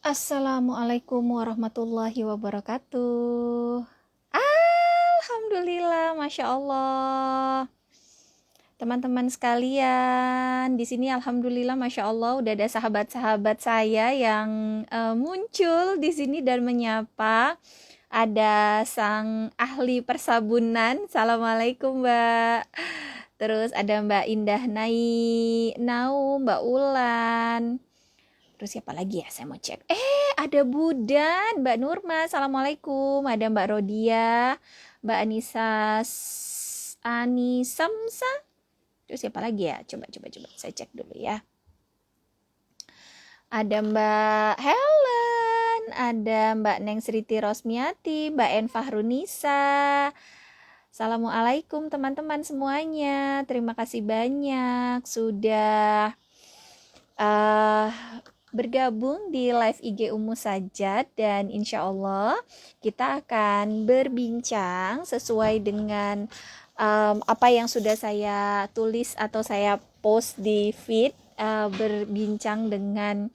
Assalamualaikum warahmatullahi wabarakatuh. Alhamdulillah, masya Allah. Teman-teman sekalian, di sini alhamdulillah, masya Allah, udah ada sahabat-sahabat saya yang muncul di sini dan menyapa. Ada sang ahli persabunan. Assalamualaikum, Mbak. Terus ada Mbak Indah Mbak Ulan. Terus siapa lagi ya? Saya mau cek. Ada Budan, Mbak Nurma. Assalamualaikum. Ada Mbak Rodia, Mbak Anisamsa. Terus siapa lagi ya? Coba. Saya cek dulu ya. Ada Mbak Helen, ada Mbak Neng Sriti Rosmiati, Mbak En Fahrunisa. Assalamualaikum teman-teman semuanya. Terima kasih banyak sudah bergabung di live IG Ummu Sajat, dan insya Allah kita akan berbincang sesuai dengan apa yang sudah saya tulis atau saya post di feed, berbincang dengan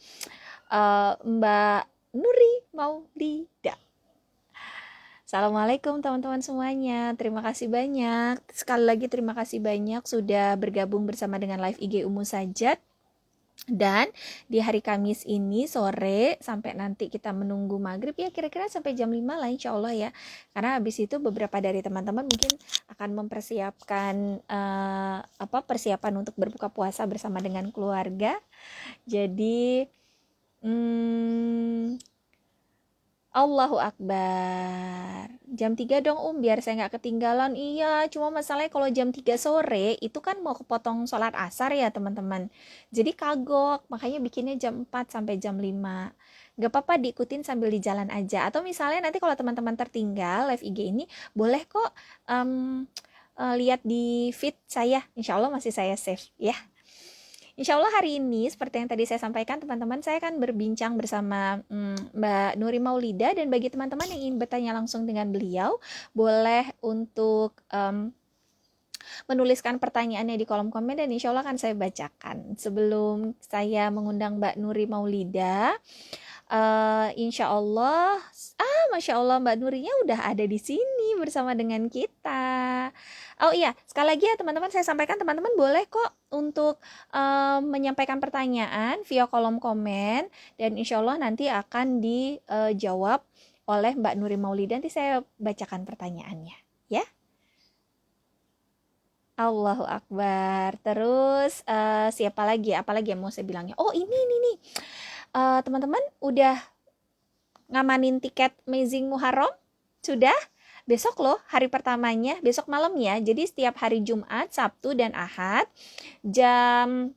Mbak Nuri Maulida. Assalamualaikum teman-teman semuanya. Terima kasih banyak. Sekali lagi terima kasih banyak sudah bergabung bersama dengan live IG Ummu Sajat. Dan di hari Kamis ini sore sampai nanti kita menunggu maghrib ya, kira-kira sampai jam 5 lah insya Allah ya. Karena habis itu beberapa dari teman-teman mungkin akan mempersiapkan persiapan untuk berbuka puasa bersama dengan keluarga. Jadi Allahu Akbar. Jam 3 dong biar saya nggak ketinggalan. Iya, cuma masalahnya kalau jam 3 sore itu kan mau kepotong sholat asar ya teman-teman. Jadi kagok, makanya bikinnya jam 4 sampai jam 5. Gak apa-apa diikutin sambil di jalan aja. Atau misalnya nanti kalau teman-teman tertinggal live IG ini, boleh kok lihat di feed saya. Insya Allah masih saya save ya. Insya Allah hari ini seperti yang tadi saya sampaikan teman-teman, saya akan berbincang bersama Mbak Nuri Maulida, dan bagi teman-teman yang ingin bertanya langsung dengan beliau, boleh untuk menuliskan pertanyaannya di kolom komen dan insya Allah akan saya bacakan. Sebelum saya mengundang Mbak Nuri Maulida, insya Allah, Masya Allah Mbak Nurinya udah ada di sini bersama dengan kita. Oh iya, sekali lagi ya teman-teman, saya sampaikan teman-teman boleh kok untuk menyampaikan pertanyaan via kolom komen, dan insya Allah nanti akan dijawab oleh Mbak Nuri Maulida. Nanti saya bacakan pertanyaannya ya. Allahu Akbar. Terus siapa lagi? Apalagi yang mau saya bilangnya? Oh ini nih. Teman-teman udah ngamanin tiket Amazing Muharram? Sudah? Besok loh hari pertamanya, besok malam ya. Jadi setiap hari Jumat, Sabtu, dan Ahad jam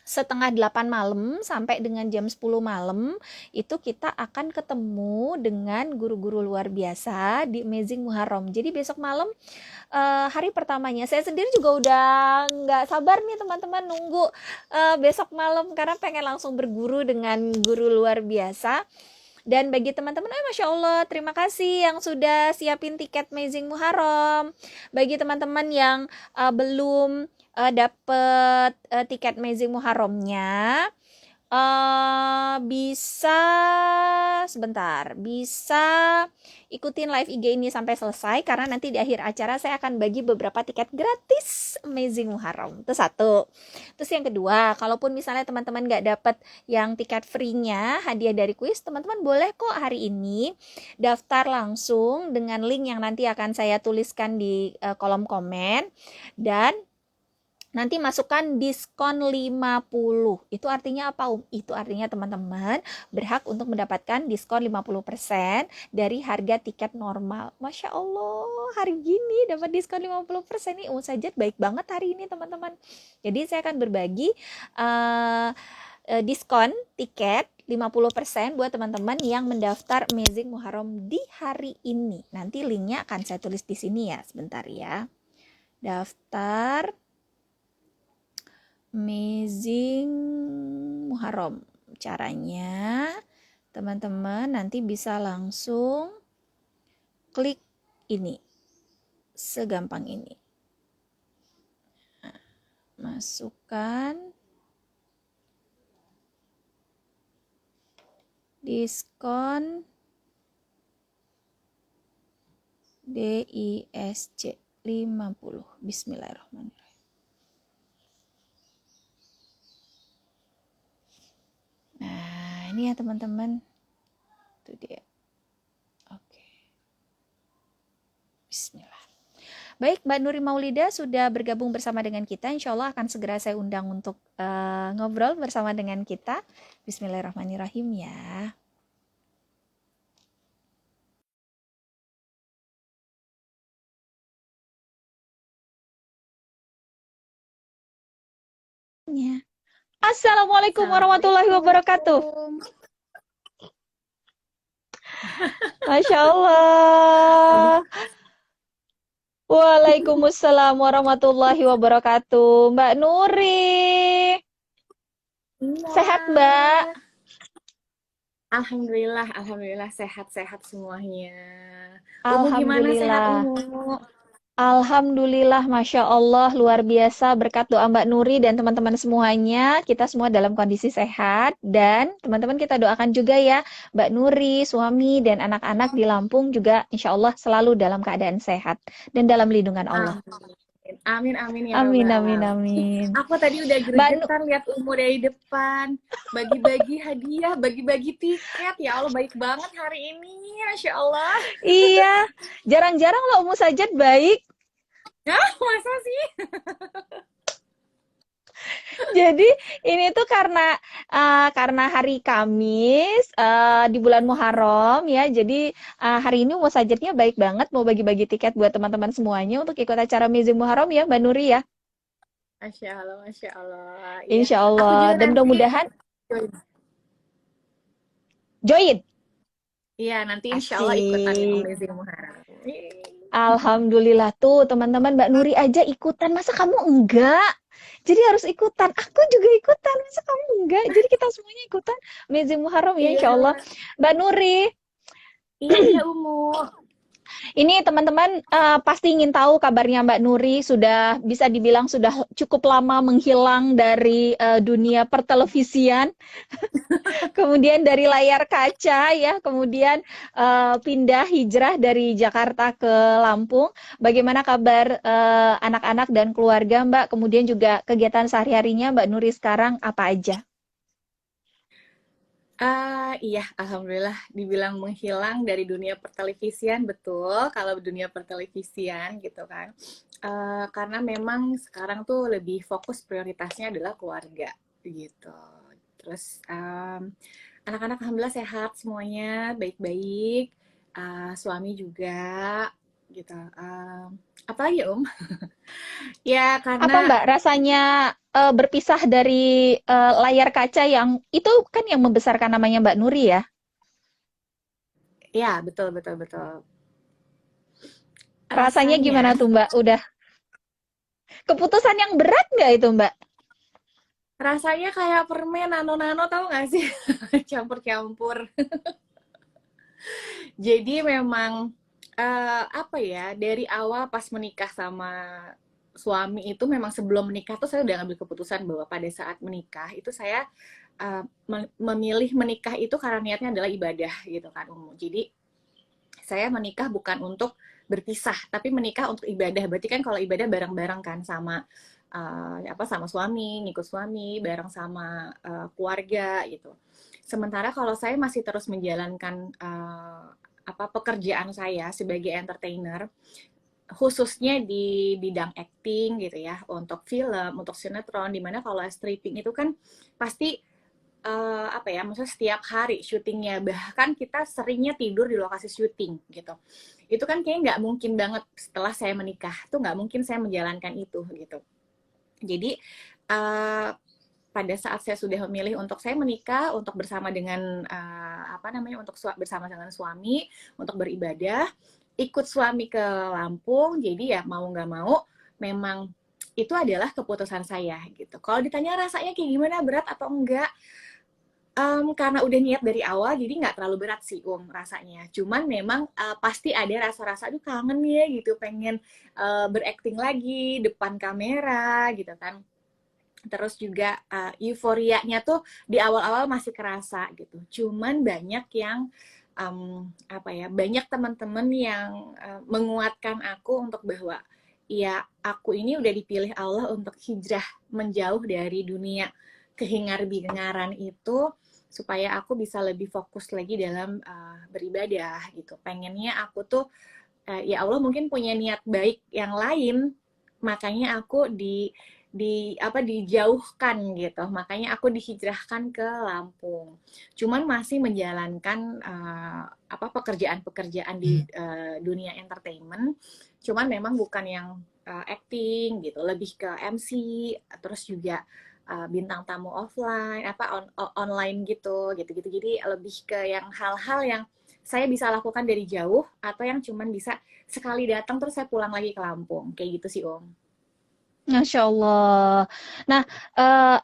7:30 malam sampai dengan jam 10 malam itu kita akan ketemu dengan guru-guru luar biasa di Amazing Muharram. Jadi besok malam hari pertamanya, saya sendiri juga udah nggak sabar nih teman-teman nunggu besok malam karena pengen langsung berguru dengan guru luar biasa. Dan bagi teman-teman, Masya Allah, terima kasih yang sudah siapin tiket Amazing Muharram. Bagi teman-teman yang belum dapet tiket Amazing Muharramnya, bisa ikutin live IG ini sampai selesai, karena nanti di akhir acara saya akan bagi beberapa tiket gratis Amazing Muharram. Itu satu. Terus yang kedua, kalaupun misalnya teman-teman nggak dapat yang tiket free-nya, hadiah dari kuis, teman-teman boleh kok hari ini daftar langsung dengan link yang nanti akan saya tuliskan di kolom komen, dan nanti masukkan diskon 50. Itu artinya apa, Itu artinya teman-teman berhak untuk mendapatkan diskon 50% dari harga tiket normal. Masya Allah, hari gini dapat diskon 50%. Nih, Sajat baik banget hari ini teman-teman. Jadi saya akan berbagi diskon tiket 50% buat teman-teman yang mendaftar Amazing Muharram di hari ini. Nanti linknya akan saya tulis di sini ya, sebentar ya. Daftar Amazing Muharram. Caranya teman-teman nanti bisa langsung klik ini. Segampang ini. Nah, masukkan Diskon DISC 50. Bismillahirrahmanirrahim. Nah, ini ya teman-teman. Itu dia. Oke. Bismillah. Baik, Mbak Nuri Maulida sudah bergabung bersama dengan kita. Insya Allah akan segera saya undang untuk ngobrol bersama dengan kita. Bismillahirrahmanirrahim ya. Assalamualaikum warahmatullahi wabarakatuh. Masya Allah. Waalaikumsalam warahmatullahi wabarakatuh. Mbak Nuri. Sehat, Mbak? Alhamdulillah sehat-sehat semuanya. Umu gimana, sehat Alhamdulillah. Umu? Alhamdulillah, Masya Allah, luar biasa berkat doa Mbak Nuri dan teman-teman semuanya. Kita semua dalam kondisi sehat dan teman-teman kita doakan juga ya Mbak Nuri, suami dan anak-anak di Lampung juga Insya Allah selalu dalam keadaan sehat dan dalam lindungan Allah. Amin ya Amin, Rabbal amin, Alamin. amin. Aku tadi udah Mbak Nu- gregetan lihat Umu dari depan, bagi-bagi hadiah, bagi-bagi tiket. Ya Allah, baik banget hari ini, Masya Allah. Iya, jarang-jarang loh Umu Sajat baik. Masa sih? Jadi ini tuh karena hari Kamis di bulan Muharram ya. Jadi hari ini mau sajatnya baik banget mau bagi-bagi tiket buat teman-teman semuanya untuk ikut acara Mizim Muharram ya Mbak Nuri ya. Masya Allah. Iya, Insya aku Allah juga dan nanti. mudah-mudahan join. Iya, nanti Insya Allah ikutan yang Asik. Amazing Muharram. Alhamdulillah tuh teman-teman Mbak Nuri aja ikutan masa kamu enggak? Jadi harus ikutan. Aku juga ikutan masa kamu enggak? Jadi kita semuanya ikutan Mizim Muharram ya Insya Allah. Iya, Mbak Nuri. iya Umu. Ini teman-teman pasti ingin tahu kabarnya Mbak Nuri sudah bisa dibilang sudah cukup lama menghilang dari dunia pertelevisian, kemudian dari layar kaca ya, kemudian pindah hijrah dari Jakarta ke Lampung. Bagaimana kabar anak-anak dan keluarga Mbak? Kemudian juga kegiatan sehari-harinya Mbak Nuri sekarang apa aja? Iya, alhamdulillah dibilang menghilang dari dunia pertelevisian, betul. Kalau dunia pertelevisian gitu kan, karena memang sekarang tuh lebih fokus prioritasnya adalah keluarga gitu. Terus anak-anak alhamdulillah sehat semuanya, baik-baik. Suami juga gitu. Apa lagi Om? Ya Apa karena Mbak rasanya berpisah dari layar kaca yang itu kan yang membesarkan namanya Mbak Nuri ya? ya betul betul betul. Rasanya Rasanya gimana tuh Mbak? Udah keputusan yang berat nggak itu Mbak? Rasanya kayak permen nano-nano, tahu nggak sih? Campur-campur. Jadi memang apa ya, dari awal pas menikah sama suami itu memang sebelum menikah tuh saya udah ngambil keputusan bahwa pada saat menikah itu saya memilih menikah itu karena niatnya adalah ibadah gitu kan Umu. Jadi saya menikah bukan untuk berpisah, tapi menikah untuk ibadah. Berarti kan kalau ibadah bareng-bareng kan sama sama suami, ngikut suami, bareng sama keluarga gitu. Sementara kalau saya masih terus menjalankan pekerjaan saya sebagai entertainer, khususnya di bidang acting gitu ya, untuk film, untuk sinetron, dimana kalau stripping itu kan pasti maksudnya setiap hari syutingnya, bahkan kita seringnya tidur di lokasi syuting gitu. Itu kan kayaknya nggak mungkin banget setelah saya menikah, tuh nggak mungkin saya menjalankan itu gitu. Jadi pada saat saya sudah memilih untuk saya menikah, untuk bersama dengan untuk bersama dengan suami, untuk beribadah, ikut suami ke Lampung, jadi ya mau nggak mau, memang itu adalah keputusan saya gitu. Kalau ditanya rasanya kayak gimana, berat atau enggak, karena udah niat dari awal, jadi nggak terlalu berat sih rasanya. Cuman memang pasti ada rasa-rasa, aduh kangen ya gitu, pengen berakting lagi depan kamera gitu kan. Terus juga euforianya tuh di awal-awal masih kerasa gitu. Cuman banyak yang apa ya, banyak teman-teman yang menguatkan aku untuk bahwa ya aku ini udah dipilih Allah untuk hijrah menjauh dari dunia kehingar-bingaran itu supaya aku bisa lebih fokus lagi dalam beribadah gitu. Pengennya aku tuh ya Allah mungkin punya niat baik yang lain, makanya aku dijauhkan gitu, makanya aku dihijrahkan ke Lampung. Cuman masih menjalankan pekerjaan-pekerjaan di dunia entertainment, cuman memang bukan yang acting gitu, lebih ke MC, terus juga bintang tamu offline online gitu gitu gitu. Jadi lebih ke yang hal-hal yang saya bisa lakukan dari jauh atau yang cuman bisa sekali datang terus saya pulang lagi ke Lampung kayak gitu sih Om. Masya Allah. Nah,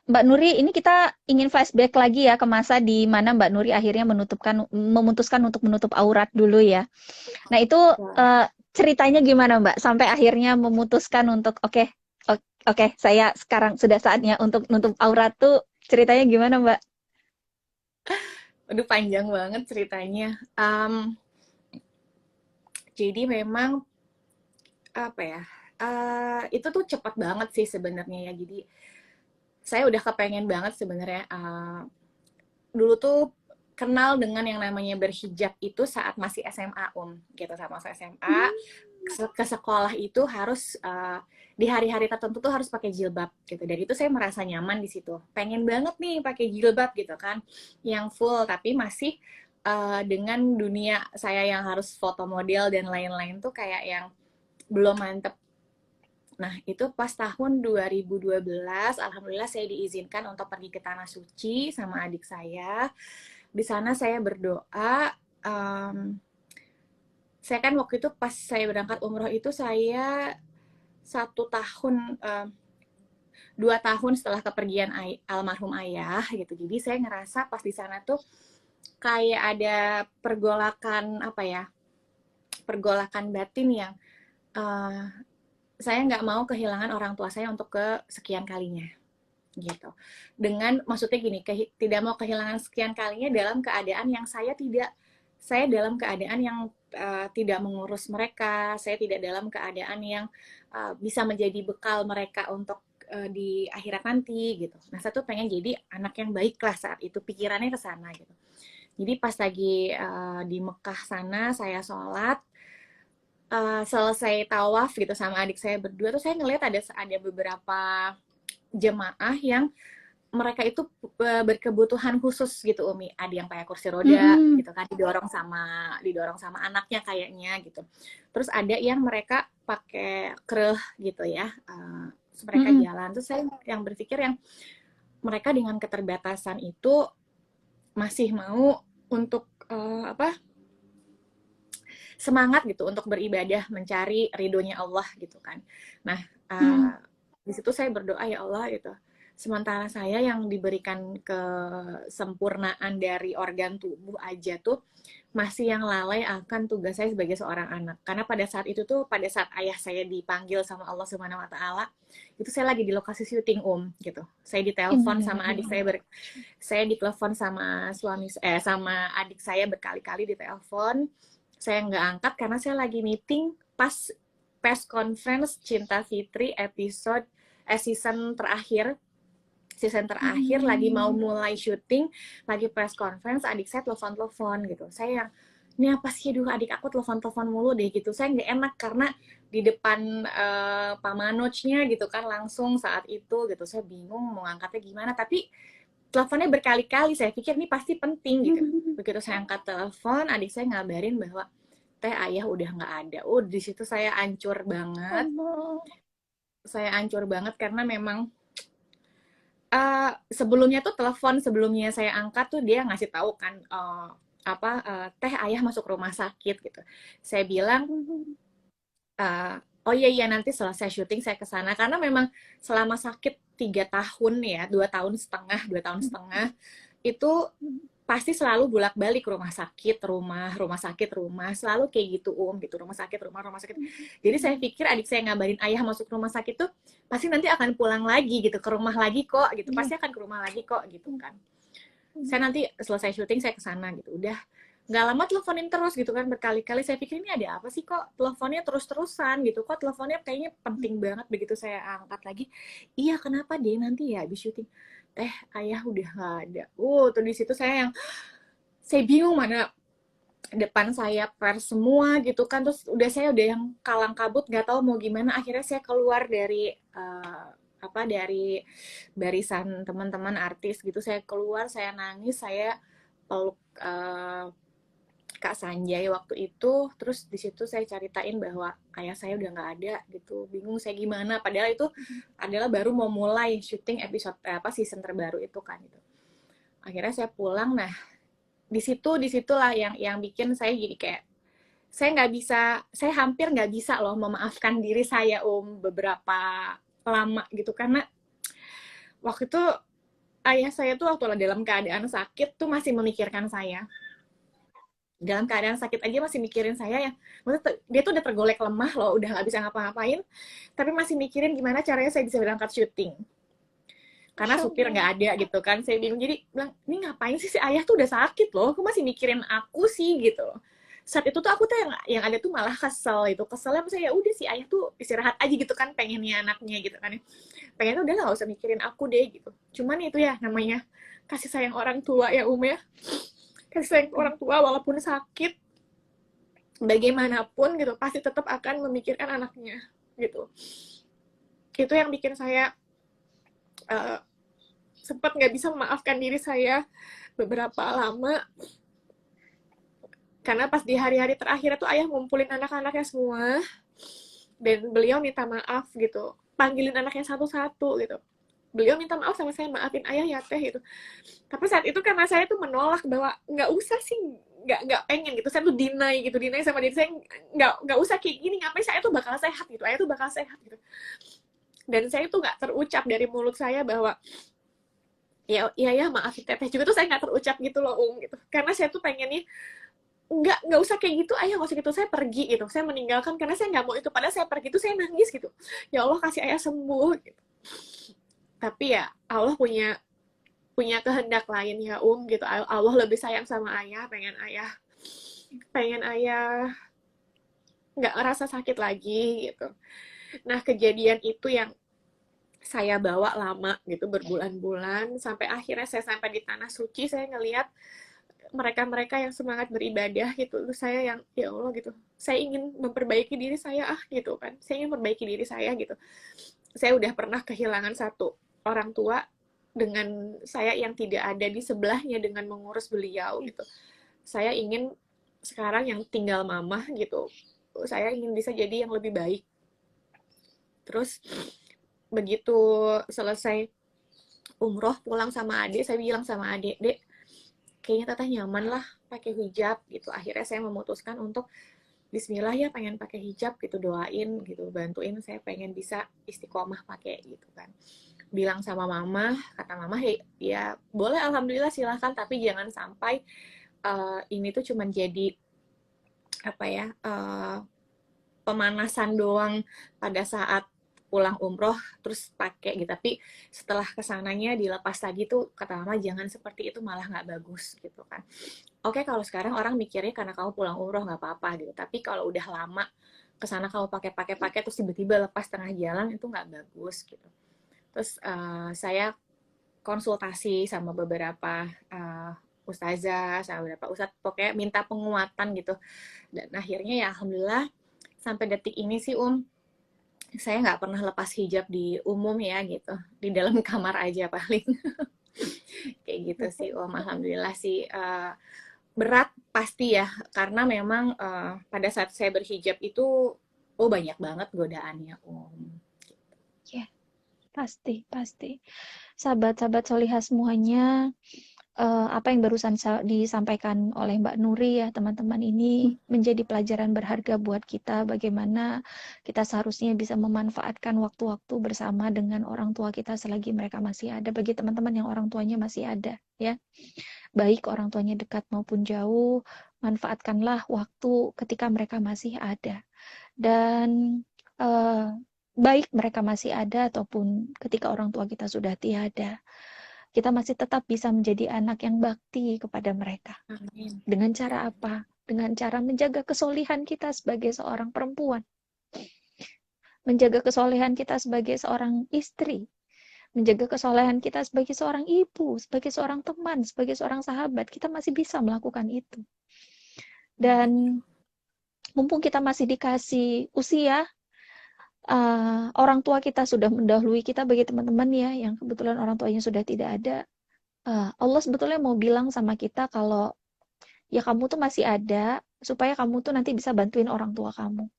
Mbak Nuri, ini kita ingin flashback lagi ya ke masa di mana Mbak Nuri akhirnya memutuskan untuk menutup aurat dulu ya. Nah, itu Wah. ceritanya gimana Mbak? Sampai akhirnya memutuskan untuk oke, saya sekarang sudah saatnya untuk nutup aurat tuh ceritanya gimana Mbak? Aduh panjang banget ceritanya. Jadi memang apa ya? Itu tuh cepat banget sih sebenarnya ya. Jadi saya udah kepengen banget sebenarnya. Dulu tuh kenal dengan yang namanya berhijab itu saat masih SMA gitu, saat masa SMA ke sekolah itu harus di hari-hari tertentu tuh harus pakai jilbab gitu, dan itu saya merasa nyaman di situ, pengen banget nih pakai jilbab gitu kan, yang full tapi masih dengan dunia saya yang harus foto model dan lain-lain tuh kayak yang belum mantep. Nah, itu pas tahun 2012, alhamdulillah saya diizinkan untuk pergi ke Tanah Suci sama adik saya. Di sana saya berdoa. Saya kan waktu itu pas saya berangkat umroh itu saya 1 tahun, 2 tahun setelah kepergian almarhum ayah gitu. Jadi saya ngerasa pas di sana tuh kayak ada pergolakan apa ya, pergolakan batin yang uh, saya nggak mau kehilangan orang tua saya untuk kesekian kalinya gitu. Dengan maksudnya gini, tidak mau kehilangan sekian kalinya dalam keadaan yang saya dalam keadaan yang tidak mengurus mereka, saya tidak dalam keadaan yang bisa menjadi bekal mereka untuk di akhirat nanti gitu. Nah, saya tuh pengen jadi anak yang baik lah saat itu, pikirannya ke sana gitu. Jadi pas lagi di Mekah sana saya sholat, selesai tawaf gitu sama adik saya berdua tuh saya ngelihat ada beberapa jemaah yang mereka itu berkebutuhan khusus gitu Umi, ada yang pakai kursi roda Mm-mm. gitu kan, didorong sama anaknya kayaknya gitu. Terus ada yang mereka pakai kreh gitu ya, mereka Mm-mm. jalan. Terus saya yang berpikir yang mereka dengan keterbatasan itu masih mau untuk semangat gitu untuk beribadah mencari ridhonya Allah gitu kan. Nah, Mm-mm. di situ saya berdoa ya Allah gitu. Sementara saya yang diberikan kesempurnaan dari organ tubuh aja tuh masih yang lalai akan tugas saya sebagai seorang anak. Karena pada saat itu tuh, pada saat ayah saya dipanggil sama Allah Subhanahu Wa Taala, itu saya lagi di lokasi syuting gitu. Saya ditelepon sama Innalillahi wa adik inna saya ditelepon sama sama adik saya berkali-kali ditelepon. Saya nggak angkat karena saya lagi meeting pas press conference Cinta Fitri episode season terakhir lagi mau Mm. mulai syuting, lagi press conference, adik saya telepon gitu. Saya yang ini apa sih, aduh adik aku telepon mulu deh gitu. Saya nggak enak karena di depan Pak Manojnya gitu kan langsung saat itu gitu. Saya bingung mau ngangkatnya gimana, tapi teleponnya berkali-kali, saya pikir ini pasti penting gitu. Begitu saya angkat telepon, adik saya ngabarin bahwa teh ayah udah nggak ada. Di situ saya hancur banget. Allah. Saya hancur banget karena memang sebelumnya tuh telepon sebelumnya saya angkat tuh dia ngasih tahu kan teh ayah masuk rumah sakit gitu. Saya bilang oh iya iya nanti selesai syuting saya ke sana karena memang selama sakit 3 tahun ya 2 tahun setengah itu pasti selalu bolak-balik rumah sakit, rumah sakit, rumah, selalu kayak gitu gitu, rumah sakit, rumah sakit. Jadi saya pikir adik saya ngabarin ayah masuk rumah sakit tuh pasti nanti akan pulang lagi gitu, ke rumah lagi kok gitu, pasti akan ke rumah lagi kok gitu kan. Saya nanti selesai syuting saya ke sana gitu, udah nggak lama teleponin terus gitu kan, berkali-kali. Saya pikir ini ada apa sih kok teleponnya terus-terusan gitu, kok teleponnya kayaknya penting banget. Begitu saya angkat lagi, iya kenapa deh, nanti ya habis syuting, ayah udah nggak ada. Tuh di situ saya bingung, mana depan saya pers semua gitu kan, terus saya udah yang kalang kabut nggak tahu mau gimana. Akhirnya saya keluar dari dari barisan teman-teman artis gitu, saya keluar, saya nangis, saya peluk Kak Sanjay waktu itu. Terus di situ saya ceritain bahwa ayah saya udah nggak ada gitu, bingung saya gimana, padahal itu adalah baru mau mulai syuting episode season terbaru itu kan gitu. Akhirnya saya pulang. Nah, disitulah yang bikin saya jadi kayak saya nggak bisa, saya hampir nggak bisa loh memaafkan diri saya beberapa lama gitu, karena waktu itu ayah saya tuh waktu dalam keadaan sakit tuh masih memikirkan saya, dalam keadaan sakit aja masih mikirin saya. Maksudnya dia tuh udah tergolek lemah loh, udah nggak bisa ngapa-ngapain, tapi masih mikirin gimana caranya saya bisa berangkat syuting karena supir nggak ada gitu kan. Saya bingung, jadi bilang, ini ngapain sih, si ayah tuh udah sakit loh, aku masih mikirin aku sih gitu. Saat itu tuh aku tuh yang ada tuh malah kesel. Itu keselnya saya, ya udah si ayah tuh istirahat aja gitu kan, pengennya anaknya gitu kan, pengennya udah nggak usah mikirin aku deh gitu. Cuman itu ya namanya kasih sayang orang tua ya ya, kasih sayang orang tua walaupun sakit bagaimanapun gitu pasti tetap akan memikirkan anaknya gitu. Itu yang bikin saya sempat nggak bisa memaafkan diri saya beberapa lama, karena pas di hari-hari terakhir tuh ayah ngumpulin anak-anaknya semua dan beliau minta maaf gitu, panggilin anaknya satu-satu gitu. Beliau minta maaf sama saya, maafin ayah ya teh gitu. Tapi saat itu karena saya tuh menolak bahwa nggak usah sih, nggak pengen gitu, saya tuh deny sama diri saya, nggak usah kayak gini, ngapain, saya tuh bakal sehat gitu, ayah tuh bakal sehat gitu. Dan saya tuh nggak terucap dari mulut saya bahwa ya maafin teteh juga, tuh saya nggak terucap gitu loh gitu, karena saya tuh pengennya nggak usah kayak gitu ayah, nggak usah gitu, saya pergi gitu, saya meninggalkan karena saya nggak mau itu. Padahal saya pergi itu saya nangis gitu, ya Allah kasih ayah sembuh gitu. Tapi ya Allah punya kehendak lain ya gitu. Allah lebih sayang sama ayah, pengen ayah nggak ngerasa sakit lagi gitu. Nah, kejadian itu yang saya bawa lama gitu, berbulan-bulan, sampai akhirnya saya sampai di tanah suci, saya ngelihat mereka-mereka yang semangat beribadah gitu. Terus saya yang ya Allah gitu, saya ingin memperbaiki diri saya gitu kan, saya ingin memperbaiki diri saya gitu. Saya udah pernah kehilangan satu orang tua dengan saya yang tidak ada di sebelahnya dengan mengurus beliau gitu. Saya ingin sekarang yang tinggal mama gitu, saya ingin bisa jadi yang lebih baik. Terus begitu selesai umroh pulang sama adik, saya bilang sama adik, dek kayaknya teteh nyaman lah pakai hijab gitu. Akhirnya saya memutuskan untuk Bismillah ya, pengen pakai hijab gitu, doain gitu, bantuin saya pengen bisa istiqomah pakai gitu kan. Bilang sama mama, kata mama, hey, ya boleh alhamdulillah silahkan, tapi jangan sampai ini tuh cuman jadi pemanasan doang pada saat pulang umroh terus pakai gitu, tapi setelah kesananya dilepas lagi tuh, kata mama, jangan seperti itu, malah nggak bagus gitu kan. Oke, kalau sekarang orang mikirnya karena kamu pulang umroh nggak apa-apa gitu, tapi kalau udah lama kesana kamu pakai terus tiba-tiba lepas tengah jalan, itu nggak bagus gitu. Terus saya konsultasi sama beberapa ustazah, sama beberapa ustadz, pokoknya minta penguatan gitu. Dan akhirnya ya alhamdulillah sampai detik ini sih saya nggak pernah lepas hijab di umum ya gitu, di dalam kamar aja paling. Kayak gitu sih alhamdulillah sih. Berat pasti ya, karena memang pada saat saya berhijab itu banyak banget godaannya Ya, pasti. Sahabat-sahabat solihah semuanya, apa yang barusan disampaikan oleh Mbak Nuri ya teman-teman, ini menjadi pelajaran berharga buat kita bagaimana kita seharusnya bisa memanfaatkan waktu-waktu bersama dengan orang tua kita selagi mereka masih ada. Bagi teman-teman yang orang tuanya masih ada ya, baik orang tuanya dekat maupun jauh, manfaatkanlah waktu ketika mereka masih ada. Dan baik mereka masih ada ataupun ketika orang tua kita sudah tiada, kita masih tetap bisa menjadi anak yang bakti kepada mereka. Amin. Dengan cara apa? Dengan cara menjaga kesolihan kita sebagai seorang perempuan, menjaga kesolehan kita sebagai seorang istri, menjaga kesolehan kita sebagai seorang ibu, sebagai seorang teman, sebagai seorang sahabat. Kita masih bisa melakukan itu. Dan mumpung kita masih dikasih usia, orang tua kita sudah mendahului kita, bagi teman-teman ya yang kebetulan orang tuanya sudah tidak ada. Allah sebetulnya mau bilang sama kita kalau ya kamu tuh masih ada supaya kamu tuh nanti bisa bantuin orang tua kamu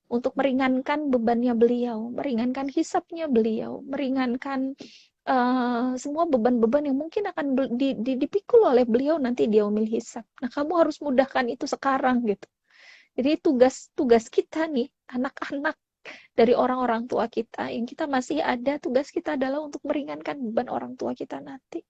untuk meringankan bebannya beliau, meringankan hisapnya beliau, meringankan semua beban-beban yang mungkin akan dipikul oleh beliau nanti di yaumil hisab. Nah, kamu harus mudahkan itu sekarang gitu. Jadi tugas kita nih, anak-anak dari orang-orang tua kita yang kita masih ada, tugas kita adalah untuk meringankan beban orang tua kita nanti.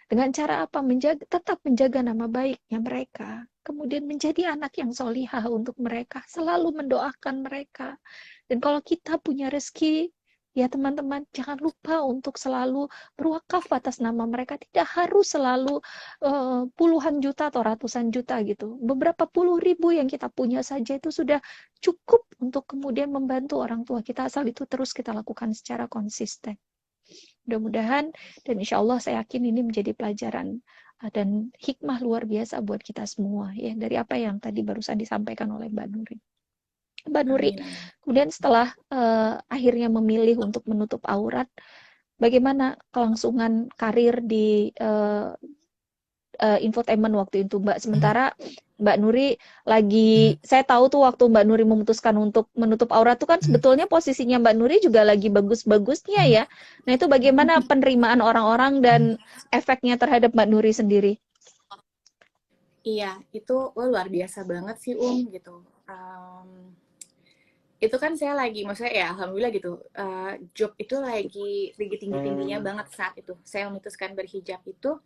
Dengan cara apa? Tetap menjaga nama baiknya mereka. Kemudian menjadi anak yang solihah untuk mereka. Selalu mendoakan mereka. Dan kalau kita punya rezeki, ya teman-teman, jangan lupa untuk selalu berwakaf atas nama mereka. Tidak harus selalu puluhan juta atau ratusan juta gitu. Beberapa puluh ribu yang kita punya saja itu sudah cukup untuk kemudian membantu orang tua kita. Asal itu terus kita lakukan secara konsisten. Mudah-mudahan dan insya Allah saya yakin ini menjadi pelajaran dan hikmah luar biasa buat kita semua ya, dari apa yang tadi barusan disampaikan oleh Mbak Nuri. Mbak Nuri, Amin. kemudian setelah akhirnya memilih untuk menutup aurat, bagaimana kelangsungan karir di infotainment waktu itu, Mbak? Sementara Mbak Nuri lagi, saya tahu tuh waktu Mbak Nuri memutuskan untuk menutup aurat tuh kan sebetulnya posisinya Mbak Nuri juga lagi bagus-bagusnya ya. Nah, itu bagaimana penerimaan orang-orang dan efeknya terhadap Mbak Nuri sendiri? Iya, itu luar biasa banget sih gitu. Itu kan saya lagi, maksudnya ya alhamdulillah gitu, job itu lagi tinggi-tingginya banget saat itu. Saya memutuskan berhijab itu,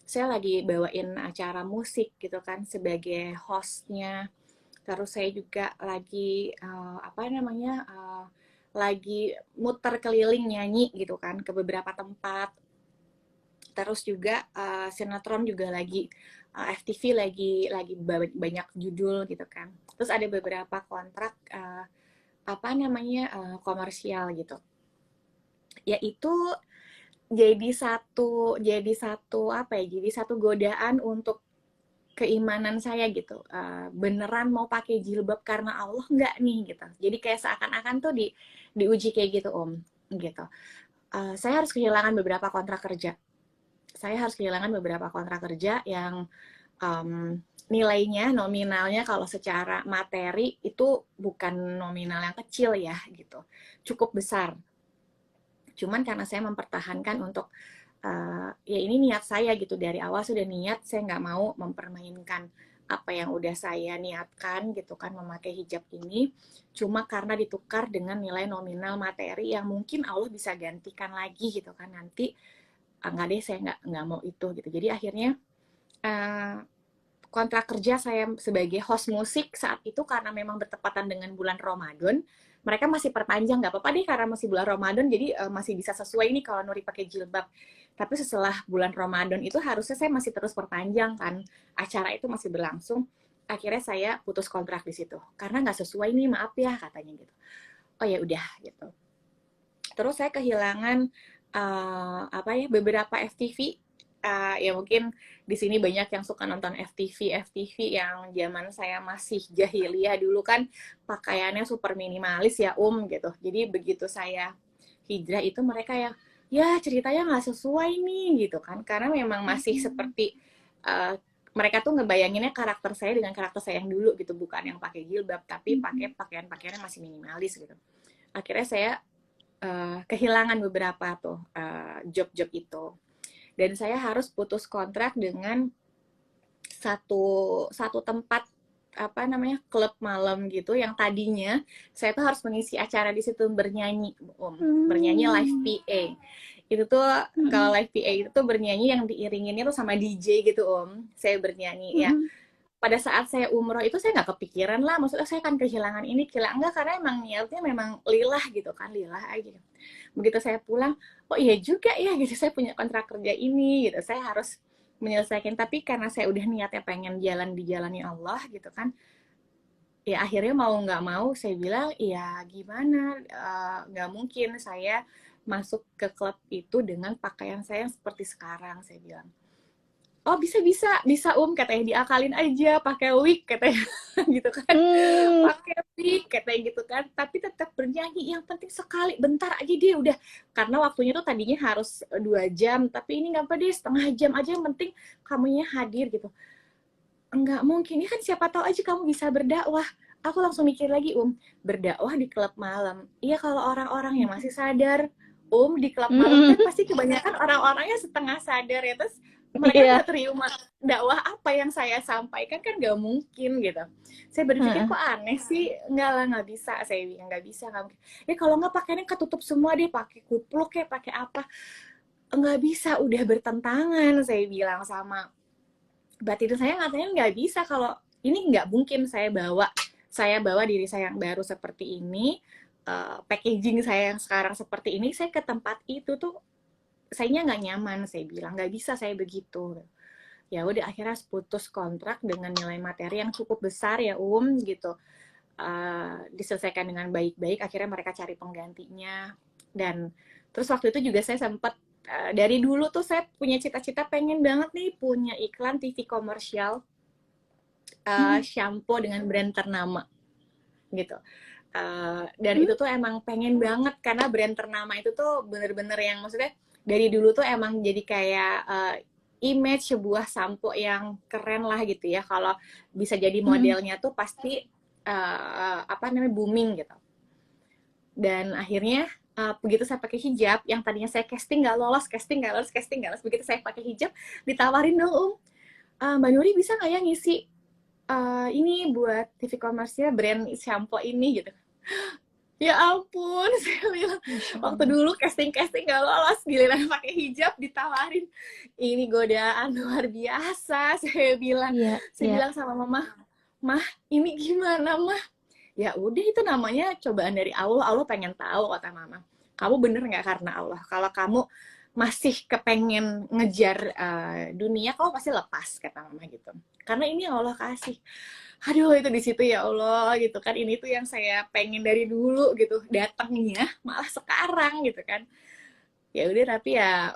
saya lagi bawain acara musik gitu kan sebagai hostnya. Terus saya juga lagi apa namanya, lagi muter keliling nyanyi gitu kan ke beberapa tempat. Terus juga sinetron juga lagi, FTV lagi banyak judul gitu kan. Terus ada beberapa kontrak apa namanya, komersial gitu. Yaitu jadi satu apa ya, jadi satu godaan untuk keimanan saya gitu. Beneran mau pakai jilbab karena Allah nggak nih gitu. Jadi kayak seakan-akan tuh diuji kayak gitu Om gitu. Saya harus kehilangan beberapa kontrak kerja. Saya harus kehilangan beberapa kontrak kerja yang nilainya, nominalnya kalau secara materi itu bukan nominal yang kecil ya gitu, cukup besar. Cuman karena saya mempertahankan untuk ya ini niat saya gitu, dari awal sudah niat saya nggak mau mempermainkan apa yang udah saya niatkan gitu kan, memakai hijab ini cuma karena ditukar dengan nilai nominal materi yang mungkin Allah bisa gantikan lagi gitu kan nanti. Nggak deh, saya nggak mau itu gitu. Jadi akhirnya uh, kontrak kerja saya sebagai host musik saat itu karena memang bertepatan dengan bulan Ramadan, mereka masih perpanjang, nggak apa-apa deh karena masih bulan Ramadan, jadi masih bisa sesuai nih kalau Nuri pakai jilbab. Tapi setelah bulan Ramadan itu harusnya saya masih terus perpanjang kan, acara itu masih berlangsung. Akhirnya saya putus kontrak di situ karena nggak sesuai nih, maaf ya katanya gitu. Oh ya udah gitu. Terus saya kehilangan apa ya, beberapa FTV. Ya mungkin di sini banyak yang suka nonton FTV yang zaman saya masih jahiliyah dulu kan pakaiannya super minimalis ya gitu. Jadi begitu saya hijrah itu mereka yang ya ceritanya nggak sesuai nih gitu kan, karena memang masih seperti uh, mereka tuh ngebayanginnya karakter saya dengan karakter saya yang dulu gitu, bukan yang pakai jilbab tapi pakai pakaiannya masih minimalis gitu. Akhirnya saya kehilangan beberapa tuh job-job itu. dan saya harus putus kontrak dengan satu tempat apa namanya klub malam gitu yang tadinya saya tuh harus mengisi acara di situ bernyanyi bernyanyi live PA itu tuh. Kalau live PA itu tuh bernyanyi yang diiringinnya tuh sama DJ gitu saya bernyanyi ya. Pada saat saya umroh itu saya nggak kepikiran lah, maksudnya saya akan kehilangan ini enggak, karena emang niatnya memang lillah gitu kan, lillah aja. Begitu saya pulang, oh iya juga ya gitu, saya punya kontrak kerja ini gitu, saya harus menyelesaikan. Tapi karena saya udah niatnya pengen jalan di jalannya Allah gitu kan, ya akhirnya mau nggak mau saya bilang ya gimana, nggak mungkin saya masuk ke klub itu dengan pakaian saya yang seperti sekarang. Saya bilang, oh bisa bisa bisa katanya, diakalin aja pakai wig katanya gitu kan, pakai wig katanya gitu kan, tapi tetap bernyanyi, yang penting sekali bentar aja dia udah, karena waktunya tuh tadinya harus 2 jam, tapi ini nggak apa deh, setengah jam aja yang penting kamunya hadir gitu. Enggak mungkin, ya kan siapa tahu aja kamu bisa berdakwah. Aku langsung mikir lagi, berdakwah di klub malam. Iya kalau orang-orang yang masih sadar, di klub malam kan pasti kebanyakan orang-orangnya setengah sadar ya, terus mereka nggak terima dakwah apa yang saya sampaikan, kan nggak mungkin gitu. Saya berpikir kok aneh sih, enggak lah, nggak bisa, saya bilang nggak bisa, nggak mungkin. Ya kalau nggak pakainya ketutup semua deh, pakai kupluk kayak pakai apa, nggak bisa, udah bertentangan, saya bilang sama batin saya, katanya nggak bisa, kalau ini nggak mungkin saya bawa diri saya yang baru seperti ini, packaging saya yang sekarang seperti ini, saya ke tempat itu tuh sayanya nggak nyaman. Saya bilang nggak bisa saya begitu. Ya udah, akhirnya putus kontrak dengan nilai materi yang cukup besar ya gitu, diselesaikan dengan baik-baik. Akhirnya mereka cari penggantinya, dan terus waktu itu juga saya sempat, dari dulu tuh saya punya cita-cita pengen banget nih punya iklan TV komersial, shampoo dengan brand ternama gitu. Dan itu tuh emang pengen banget, karena brand ternama itu tuh bener-bener yang maksudnya dari dulu tuh emang jadi kayak image sebuah sampo yang keren lah gitu ya. Kalau bisa jadi modelnya tuh pasti apa namanya booming gitu. Dan akhirnya begitu saya pakai hijab, yang tadinya saya casting nggak lolos, begitu saya pakai hijab ditawarin dong, Mbak Nuri bisa nggak ya ngisi ini buat TV komersial brand shampoo ini gitu. Ya ampun, saya bilang waktu dulu casting nggak lolos, giliran pakai hijab ditawarin, ini godaan luar biasa. Saya bilang, bilang sama mama, mah ini gimana mah? Ya udah, itu namanya cobaan dari Allah. Allah pengen tahu, kata mama, kamu bener nggak karena Allah. Kalau kamu masih kepengen ngejar dunia, kamu pasti lepas, kata mama gitu. Karena ini yang Allah kasih. Aduh, itu di situ ya Allah gitu kan, ini tuh yang saya pengen dari dulu gitu, datangnya malah sekarang gitu kan. Ya udah, tapi ya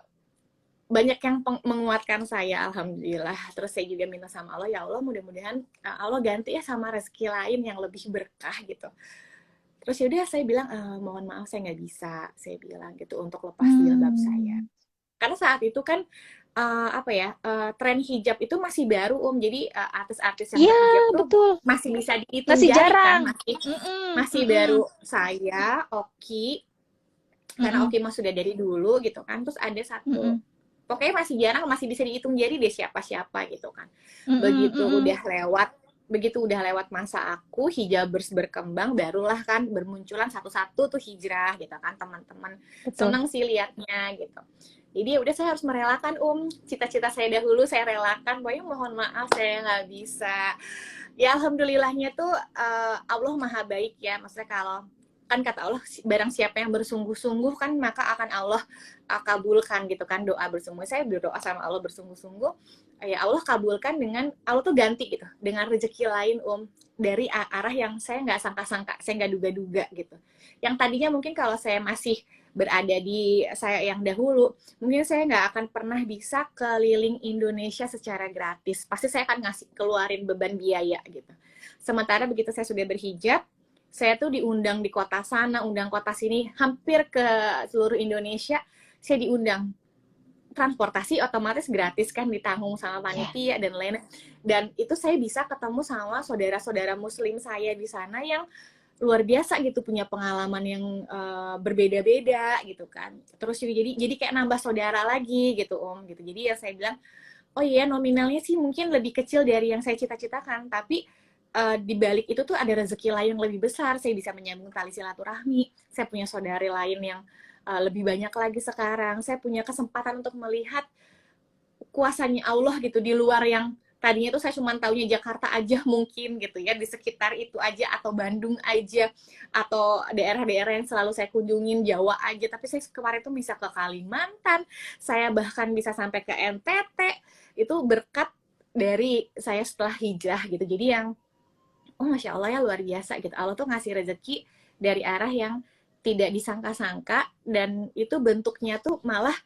banyak yang menguatkan saya, alhamdulillah. Terus saya juga minta sama Allah, ya Allah mudah-mudahan Allah ganti ya sama rezeki lain yang lebih berkah gitu. Terus ya udah, saya bilang mohon maaf saya nggak bisa, saya bilang gitu, untuk lepas jilbab saya. Karena saat itu kan tren hijab itu masih baru jadi artis-artis yang berhijab tuh betul, masih bisa dihitung masih jari jarang kan, masih baru saya, Oki, karena Oki mah sudah dari dulu gitu kan. Terus ada satu, pokoknya masih jarang, masih bisa dihitung jari deh siapa-siapa gitu kan. Begitu udah lewat masa aku hijabers berkembang, barulah kan bermunculan satu-satu tuh hijrah gitu kan, teman-teman. Seneng sih liatnya gitu. Jadi udah, saya harus merelakan cita-cita saya dahulu saya relakan. Pokoknya mohon maaf saya nggak bisa. Ya alhamdulillahnya tuh Allah maha baik ya. Maksudnya kalau kan kata Allah, barang siapa yang bersungguh-sungguh kan maka akan Allah kabulkan gitu kan, doa bersungguh. Saya berdoa sama Allah bersungguh-sungguh, ya Allah kabulkan, dengan Allah tuh ganti gitu dengan rezeki lain dari arah yang saya nggak sangka-sangka, saya nggak duga-duga gitu. Yang tadinya mungkin kalau saya masih berada di saya yang dahulu, mungkin saya nggak akan pernah bisa keliling Indonesia secara gratis. Pasti saya akan keluarin beban biaya gitu. Sementara begitu saya sudah berhijab, saya tuh diundang di kota sana, undang kota sini, hampir ke seluruh Indonesia saya diundang. Transportasi otomatis gratis kan, ditanggung sama panitia dan lain-lain. Dan itu saya bisa ketemu sama saudara-saudara muslim saya di sana yang luar biasa gitu, punya pengalaman yang berbeda-beda gitu kan. Terus juga jadi kayak nambah saudara lagi gitu Om gitu. Jadi ya saya bilang, oh iya nominalnya sih mungkin lebih kecil dari yang saya cita-citakan, tapi di balik itu tuh ada rezeki lain yang lebih besar. Saya bisa menyambung tali silaturahmi, saya punya saudari lain yang lebih banyak lagi sekarang. Saya punya kesempatan untuk melihat kuasanya Allah gitu di luar yang tadinya tuh saya cuma taunya Jakarta aja mungkin gitu ya, di sekitar itu aja, atau Bandung aja, atau daerah-daerah yang selalu saya kunjungin, Jawa aja. Tapi saya kemarin tuh bisa ke Kalimantan, saya bahkan bisa sampai ke NTT. Itu berkat dari saya setelah hijrah gitu. Jadi yang oh Masya Allah ya, luar biasa gitu. Allah tuh ngasih rezeki dari arah yang tidak disangka-sangka, dan itu bentuknya tuh malah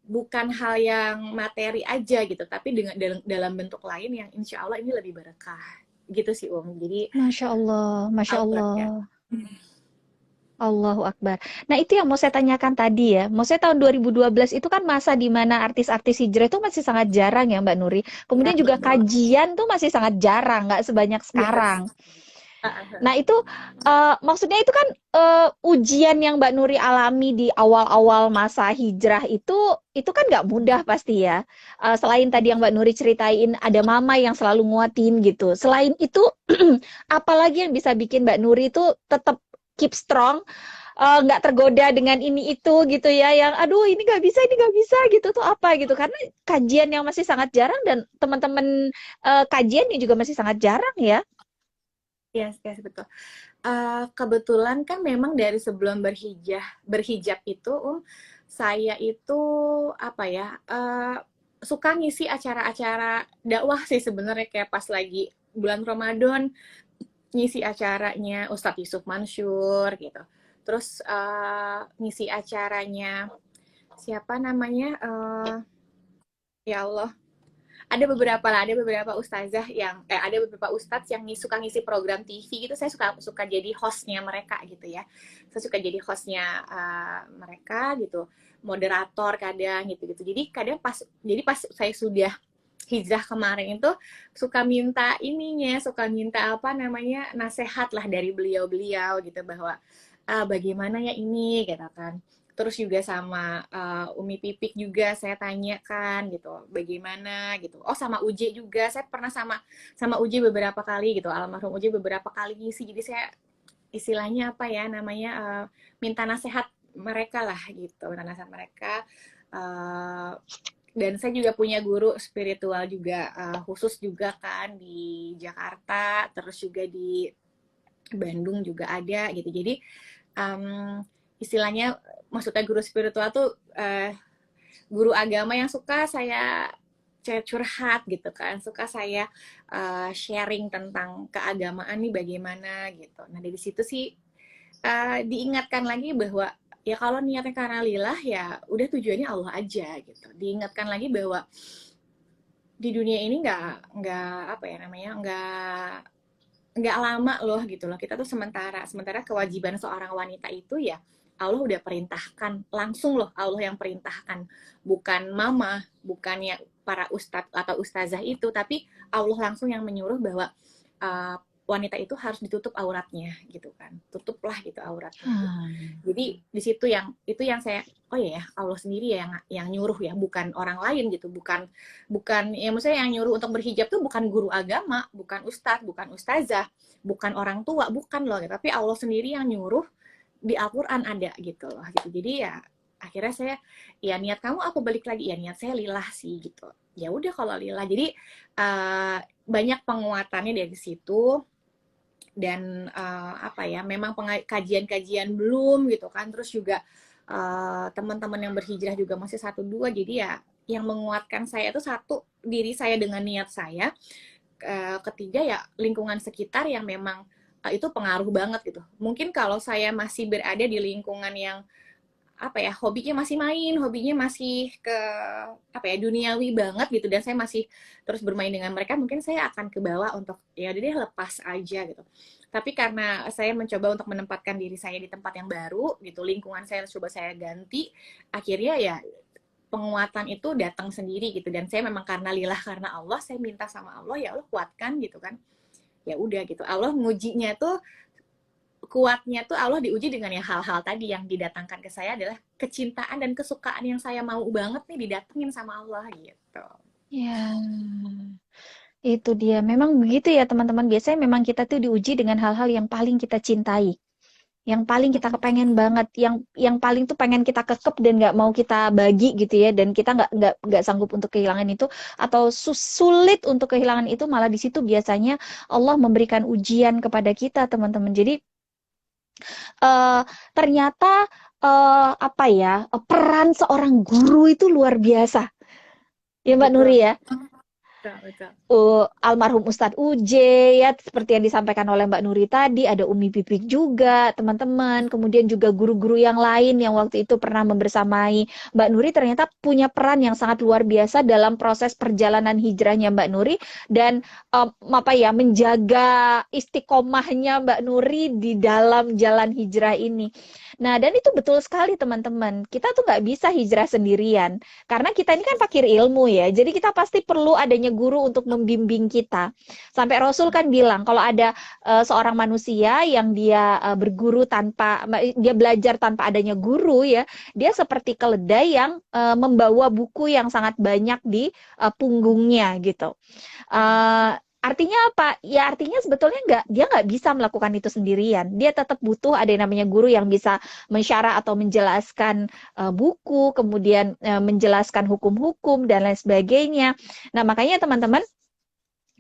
bukan hal yang materi aja gitu, tapi dengan dalam bentuk lain yang insya Allah ini lebih berkah gitu sih Jadi Masya Allah, Masya outletnya. Allah. Allahu Akbar. Nah, itu yang mau saya tanyakan tadi ya. Mau saya tahun 2012 itu kan masa di mana artis-artis hijrah itu masih sangat jarang ya, Mbak Nuri. Ya Kemudian juga betul. kajian tuh masih sangat jarang, nggak sebanyak Yes. sekarang. Nah, itu maksudnya itu kan ujian yang Mbak Nuri alami di awal-awal masa hijrah itu kan nggak mudah pasti ya. Selain tadi yang Mbak Nuri ceritain ada mama yang selalu nguatin gitu. Selain itu, apalagi yang bisa bikin Mbak Nuri itu tetap keep strong, nggak tergoda dengan ini itu gitu ya, yang aduh ini nggak bisa gitu tuh apa gitu, karena kajian yang masih sangat jarang dan teman-teman kajian yang juga masih sangat jarang ya. Yes, yes, betul. Kebetulan kan memang dari sebelum berhijab itu saya itu apa ya, suka ngisi acara-acara dakwah sih sebenarnya, kayak pas lagi bulan Ramadan ngisi acaranya Ustadz Yusuf Mansur gitu. Terus ngisi acaranya siapa namanya, ya Allah, ada beberapa ustazah yang ada beberapa ustadz yang suka ngisi program TV gitu. Saya suka suka jadi hostnya mereka gitu ya. Saya suka jadi hostnya mereka gitu, moderator kadang gitu gitu. Jadi pas saya sudah hijrah kemarin itu suka minta apa namanya, nasehat lah dari beliau-beliau gitu, bahwa bagaimana ya ini gitu kan. Terus juga sama Umi Pipik juga saya tanyakan gitu, bagaimana gitu. Oh sama Uje juga, saya pernah sama sama Uje beberapa kali gitu, almarhum Uje beberapa kali ngisi. Jadi saya istilahnya apa ya namanya, minta nasihat mereka lah gitu, minta nasihat mereka. Uh, dan saya juga punya guru spiritual juga, khusus juga kan di Jakarta, terus juga di Bandung juga ada gitu. Jadi istilahnya, maksudnya guru spiritual tuh guru agama yang suka saya curhat gitu kan, suka saya sharing tentang keagamaan nih bagaimana gitu. Nah dari situ sih diingatkan lagi bahwa ya kalau niatnya karena lillah ya udah, tujuannya Allah aja gitu. Diingatkan lagi bahwa di dunia ini nggak apa ya namanya, nggak lama loh gitu loh. Kita tuh sementara kewajiban seorang wanita itu ya Allah udah perintahkan langsung loh, Allah yang perintahkan, bukan mama, bukannya para ustadz atau ustazah itu, tapi Allah langsung yang menyuruh bahwa uh, wanita itu harus ditutup auratnya gitu kan, tutuplah gitu auratnya gitu. Jadi di situ itu yang saya, oh ya Allah sendiri ya yang nyuruh ya, bukan orang lain gitu, bukan bukan ya, maksudnya yang nyuruh untuk berhijab tuh bukan guru agama, bukan ustadz, bukan ustazah, bukan orang tua, bukan loh, tapi Allah sendiri yang nyuruh, di Al-Quran ada gitu loh gitu. Jadi ya akhirnya saya, ya niat kamu aku balik lagi, ya niat saya lillah sih gitu. Ya udah kalau lillah, jadi banyak penguatannya dari situ. Dan apa ya, memang kajian-kajian belum gitu kan. Terus juga teman-teman yang berhijrah juga masih satu dua. Jadi ya yang menguatkan saya itu satu, diri saya dengan niat saya. Ketiga ya lingkungan sekitar yang memang itu pengaruh banget gitu. Mungkin kalau saya masih berada di lingkungan yang apa ya, hobinya masih main, hobinya masih ke apa ya, duniawi banget gitu, dan saya masih terus bermain dengan mereka, mungkin saya akan ke bawah untuk ya udah deh lepas aja gitu. Tapi karena saya mencoba untuk menempatkan diri saya di tempat yang baru gitu, lingkungan saya coba saya ganti, akhirnya ya penguatan itu datang sendiri gitu. Dan saya memang karena lillah, karena Allah, saya minta sama Allah, ya Allah kuatkan gitu kan. Ya udah gitu, Allah ngujinya tuh kuatnya tuh Allah diuji dengan ya hal-hal tadi yang didatangkan ke saya adalah kecintaan dan kesukaan yang saya mau banget nih didatengin sama Allah gitu. Ya, itu dia. Memang begitu ya teman-teman. Biasanya memang kita tuh diuji dengan hal-hal yang paling kita cintai. Yang paling kita kepengen banget, yang paling tuh pengen kita kekep dan nggak mau kita bagi gitu ya, dan kita nggak sanggup untuk kehilangan itu, atau sulit untuk kehilangan itu, malah di situ biasanya Allah memberikan ujian kepada kita teman-teman. Jadi ternyata apa ya, peran seorang guru itu luar biasa ya Mbak Nuri Betul, ya. betul, betul. Almarhum Ustadz UJ ya, seperti yang disampaikan oleh Mbak Nuri tadi, ada Umi Pipik juga teman-teman, kemudian juga guru-guru yang lain yang waktu itu pernah membersamai Mbak Nuri, ternyata punya peran yang sangat luar biasa dalam proses perjalanan hijrahnya Mbak Nuri, dan apa ya, menjaga istiqomahnya Mbak Nuri di dalam jalan hijrah ini. Nah, dan itu betul sekali teman-teman, kita tuh nggak bisa hijrah sendirian, karena kita ini kan fakir ilmu ya, jadi kita pasti perlu adanya guru untuk membimbing kita. Sampai Rasul kan bilang, kalau ada seorang manusia yang dia berguru tanpa, dia belajar tanpa adanya guru ya, dia seperti keledai yang membawa buku yang sangat banyak di punggungnya gitu. Uh, Artinya apa? Ya artinya sebetulnya dia nggak bisa melakukan itu sendirian. Dia tetap butuh ada yang namanya guru yang bisa mensyarah atau menjelaskan buku, kemudian menjelaskan hukum-hukum dan lain sebagainya. Nah makanya teman-teman,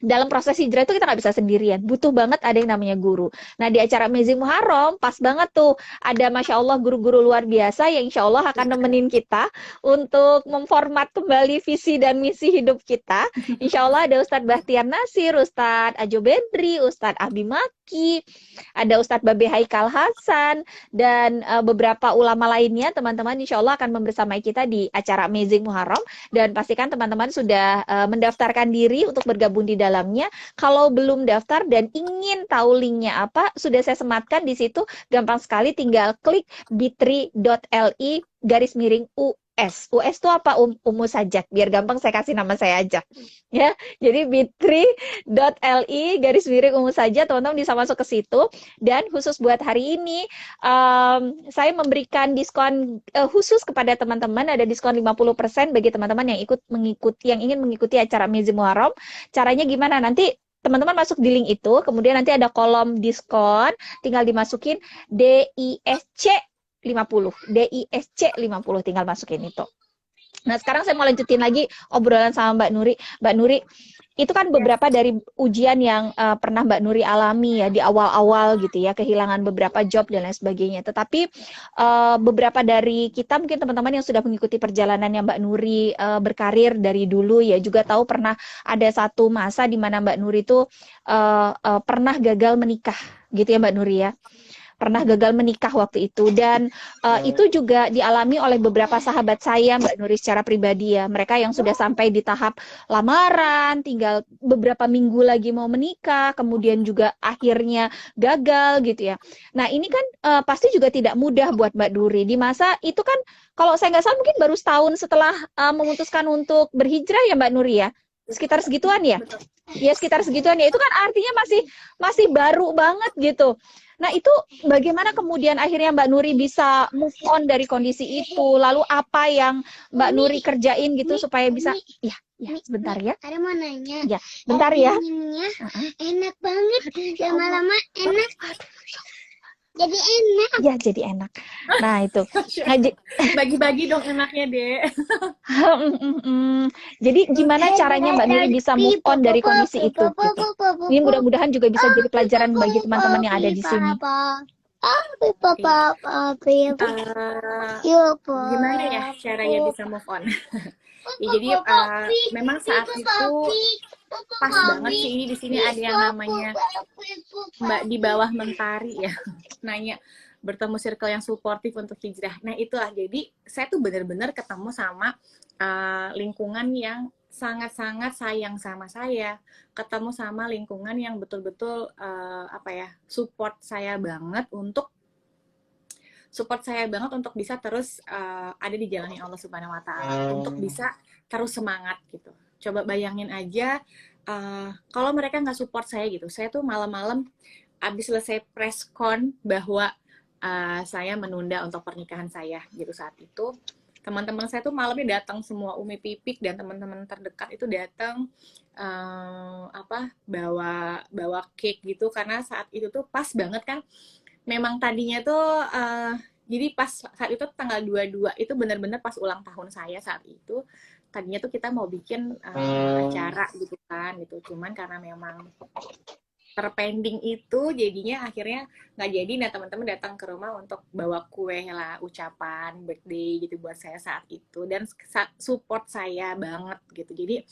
dalam proses hijrah itu kita nggak bisa sendirian, butuh banget ada yang namanya guru. Nah di acara Amazing Muharram pas banget tuh ada Masya Allah guru-guru luar biasa yang Insya Allah akan nemenin kita untuk memformat kembali visi dan misi hidup kita. Insya Allah ada Ustadz Bahtiar Nasir, Ustadz Ajo Bedri, Ustadz Abi Maki, ada Ustadz Babe Haikal Hasan, dan beberapa ulama lainnya teman-teman Insya Allah akan membersamai kita di acara Amazing Muharram. Dan pastikan teman-teman sudah mendaftarkan diri untuk bergabung di dalamnya. Kalau belum daftar dan ingin tahu linknya apa, sudah saya sematkan di situ. Gampang sekali, tinggal klik bit.ly/US. US itu apa? Umu Sajak. Biar gampang saya kasih nama saya aja. Ya, jadi bit.ly/Umu Sajak. Teman-teman bisa masuk ke situ. Dan khusus buat hari ini, saya memberikan diskon khusus kepada teman-teman, ada diskon 50% bagi teman-teman yang ingin mengikuti acara Amazing Muharram. Caranya gimana? Nanti teman-teman masuk di link itu, kemudian nanti ada kolom diskon, tinggal dimasukin DISC 50, DISC 50, tinggal masukin itu. Nah, sekarang saya mau lanjutin lagi obrolan sama Mbak Nuri. Mbak Nuri, itu kan beberapa dari ujian yang pernah Mbak Nuri alami ya di awal-awal gitu ya, kehilangan beberapa job dan lain sebagainya. Tetapi beberapa dari kita, mungkin teman-teman yang sudah mengikuti perjalanannya Mbak Nuri berkarir dari dulu ya, juga tahu pernah ada satu masa di mana Mbak Nuri itu pernah gagal menikah gitu ya Mbak Nuri ya. Pernah gagal menikah waktu itu, dan itu juga dialami oleh beberapa sahabat saya Mbak Nuri secara pribadi ya, mereka yang sudah sampai di tahap lamaran, tinggal beberapa minggu lagi mau menikah, kemudian juga akhirnya gagal gitu ya. Nah ini kan pasti juga tidak mudah buat Mbak Nuri di masa itu kan, kalau saya nggak salah mungkin baru setahun setelah memutuskan untuk berhijrah ya Mbak Nuri ya, sekitar segituan ya. Ya sekitar segituan ya, itu kan artinya masih baru banget gitu. Nah itu bagaimana kemudian akhirnya Mbak Nuri bisa move on dari kondisi itu? Lalu apa yang Mbak Nuri kerjain gitu supaya bisa? Ya, sebentar ya. Ada mau nanya. Ya, bentar ya. Minumnya enak banget. Lama-lama enak. Jadi enak. Ya, jadi enak. Nah itu. Nah, Bagi-bagi dong enaknya, Dek. Jadi gimana caranya Mbak Nuri bisa move on dari kondisi itu? Gitu. Ini mudah-mudahan juga bisa jadi pelajaran bagi teman-teman yang ada di sini. Gimana ya caranya bisa move on? Ya, jadi memang saat itu pas banget sih, ini di sini ada yang namanya Mbak di bawah mentari ya, nanya bertemu circle yang suportif untuk hijrah. Nah itulah, jadi saya tuh benar-benar ketemu sama lingkungan yang sangat-sangat sayang sama saya, ketemu sama lingkungan yang betul-betul support saya banget untuk bisa terus ada di jalannya Allah Subhanahu Wa Taala, untuk bisa terus semangat gitu. Coba bayangin aja kalau mereka nggak support saya gitu, saya tuh malam-malam abis selesai press con bahwa saya menunda untuk pernikahan saya gitu. Saat itu teman-teman saya tuh malamnya datang semua, Umi Pipik dan teman-teman terdekat itu datang, bawa bawa cake gitu, karena saat itu tuh pas banget kan, memang tadinya tuh jadi pas saat itu tanggal 22 itu benar-benar pas ulang tahun saya saat itu. Tadinya tuh kita mau bikin acara gitu kan gitu, cuman karena memang terpending itu jadinya akhirnya nggak jadi. Nah, teman-teman datang ke rumah untuk bawa kue lah, ucapan birthday gitu buat saya saat itu, dan support saya banget gitu. Jadi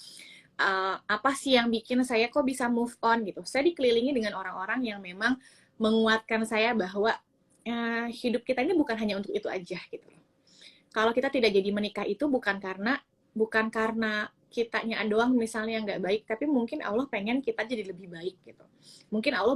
apa sih yang bikin saya kok bisa move on gitu, saya dikelilingi dengan orang-orang yang memang menguatkan saya bahwa hidup kita ini bukan hanya untuk itu aja gitu. Kalau kita tidak jadi menikah itu bukan karena kitanya doang misalnya yang nggak baik, tapi mungkin Allah pengen kita jadi lebih baik gitu. Mungkin Allah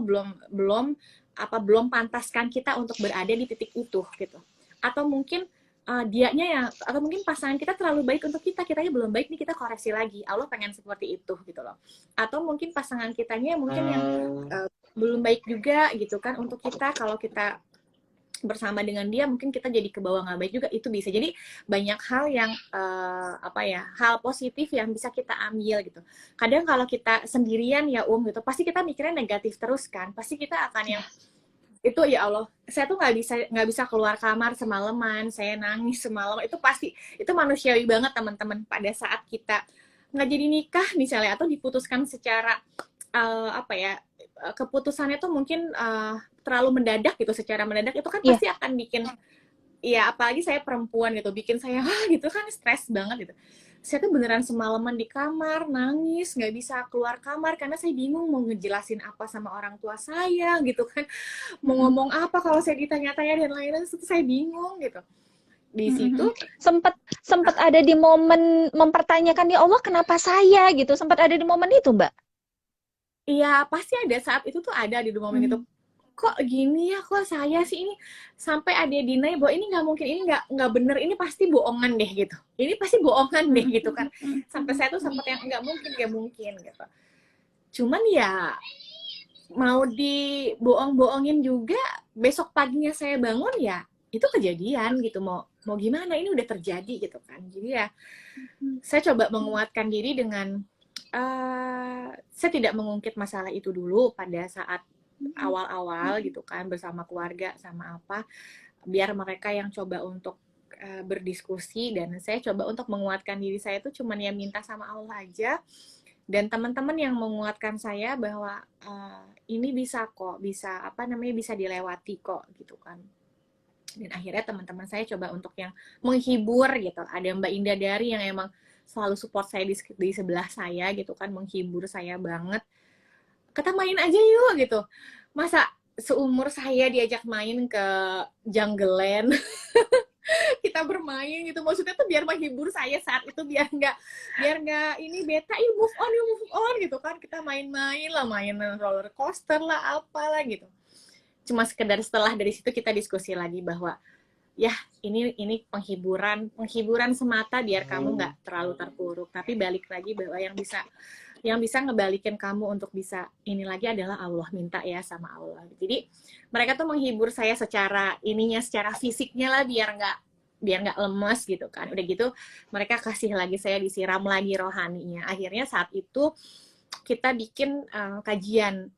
belum pantaskan kita untuk berada di titik itu gitu. Atau mungkin atau mungkin pasangan kita terlalu baik untuk kitanya belum baik nih, kita koreksi lagi. Allah pengen seperti itu gitu loh. Atau mungkin pasangan kitanya mungkin yang belum baik juga gitu kan untuk kita. Kalau kita bersama dengan dia mungkin kita jadi ke bawah nggak baik juga, itu bisa. Jadi banyak hal yang hal positif yang bisa kita ambil gitu. Kadang kalau kita sendirian ya gitu, pasti kita mikirnya negatif terus kan, pasti kita akan yang itu, ya Allah, saya tuh nggak bisa keluar kamar semalaman, saya nangis semalam, itu pasti, itu manusiawi banget teman-teman. Pada saat kita nggak jadi nikah misalnya, atau diputuskan secara keputusannya tuh mungkin terlalu mendadak gitu, secara mendadak, itu kan pasti akan bikin, ya apalagi saya perempuan gitu, bikin saya gitu kan stres banget gitu. Saya tuh beneran semalaman di kamar nangis, nggak bisa keluar kamar karena saya bingung mau ngejelasin apa sama orang tua saya gitu kan, mau ngomong apa kalau saya ditanya-tanya dan lain-lain, itu saya bingung gitu. Di situ sempat ada di momen mempertanyakan, ya Allah kenapa saya gitu, sempat ada di momen itu Mbak? Iya, pasti ada, saat itu tuh ada di momen itu. Kok gini ya, kok saya sih ini, sampai ada deny bahwa ini nggak mungkin, ini nggak bener, ini pasti bohongan deh gitu. Ini pasti bohongan deh gitu kan. Sampai saya tuh sempat yang nggak mungkin gitu. Cuman ya mau dibohong-bohongin juga, besok paginya saya bangun ya itu kejadian gitu. Mau gimana, ini udah terjadi gitu kan. Jadi ya saya coba menguatkan diri dengan saya tidak mengungkit masalah itu dulu pada saat awal-awal gitu kan, bersama keluarga sama apa, biar mereka yang coba untuk berdiskusi, dan saya coba untuk menguatkan diri saya itu cuman ya minta sama Allah aja, dan teman-teman yang menguatkan saya bahwa ini bisa kok, bisa bisa dilewati kok gitu kan. Dan akhirnya teman-teman saya coba untuk yang menghibur gitu. Ada Mbak Indah Dari yang emang selalu support saya di sebelah saya gitu kan, menghibur saya banget. Kita main aja yuk gitu. Masa seumur saya diajak main ke Jungleland, kita bermain gitu, maksudnya tuh biar menghibur saya saat itu, biar nggak ini beta, move on gitu kan. Kita main-main lah, main roller coaster lah, apalah gitu. Cuma sekedar setelah dari situ kita diskusi lagi bahwa ya ini penghiburan semata, biar kamu nggak terlalu terpuruk, tapi balik lagi bahwa yang bisa ngebalikin kamu untuk bisa ini lagi adalah Allah, minta ya sama Allah. Jadi mereka tuh menghibur saya secara fisiknya lah, biar nggak lemes gitu kan. Udah gitu mereka kasih lagi, saya disiram lagi rohaninya. Akhirnya saat itu kita bikin kajian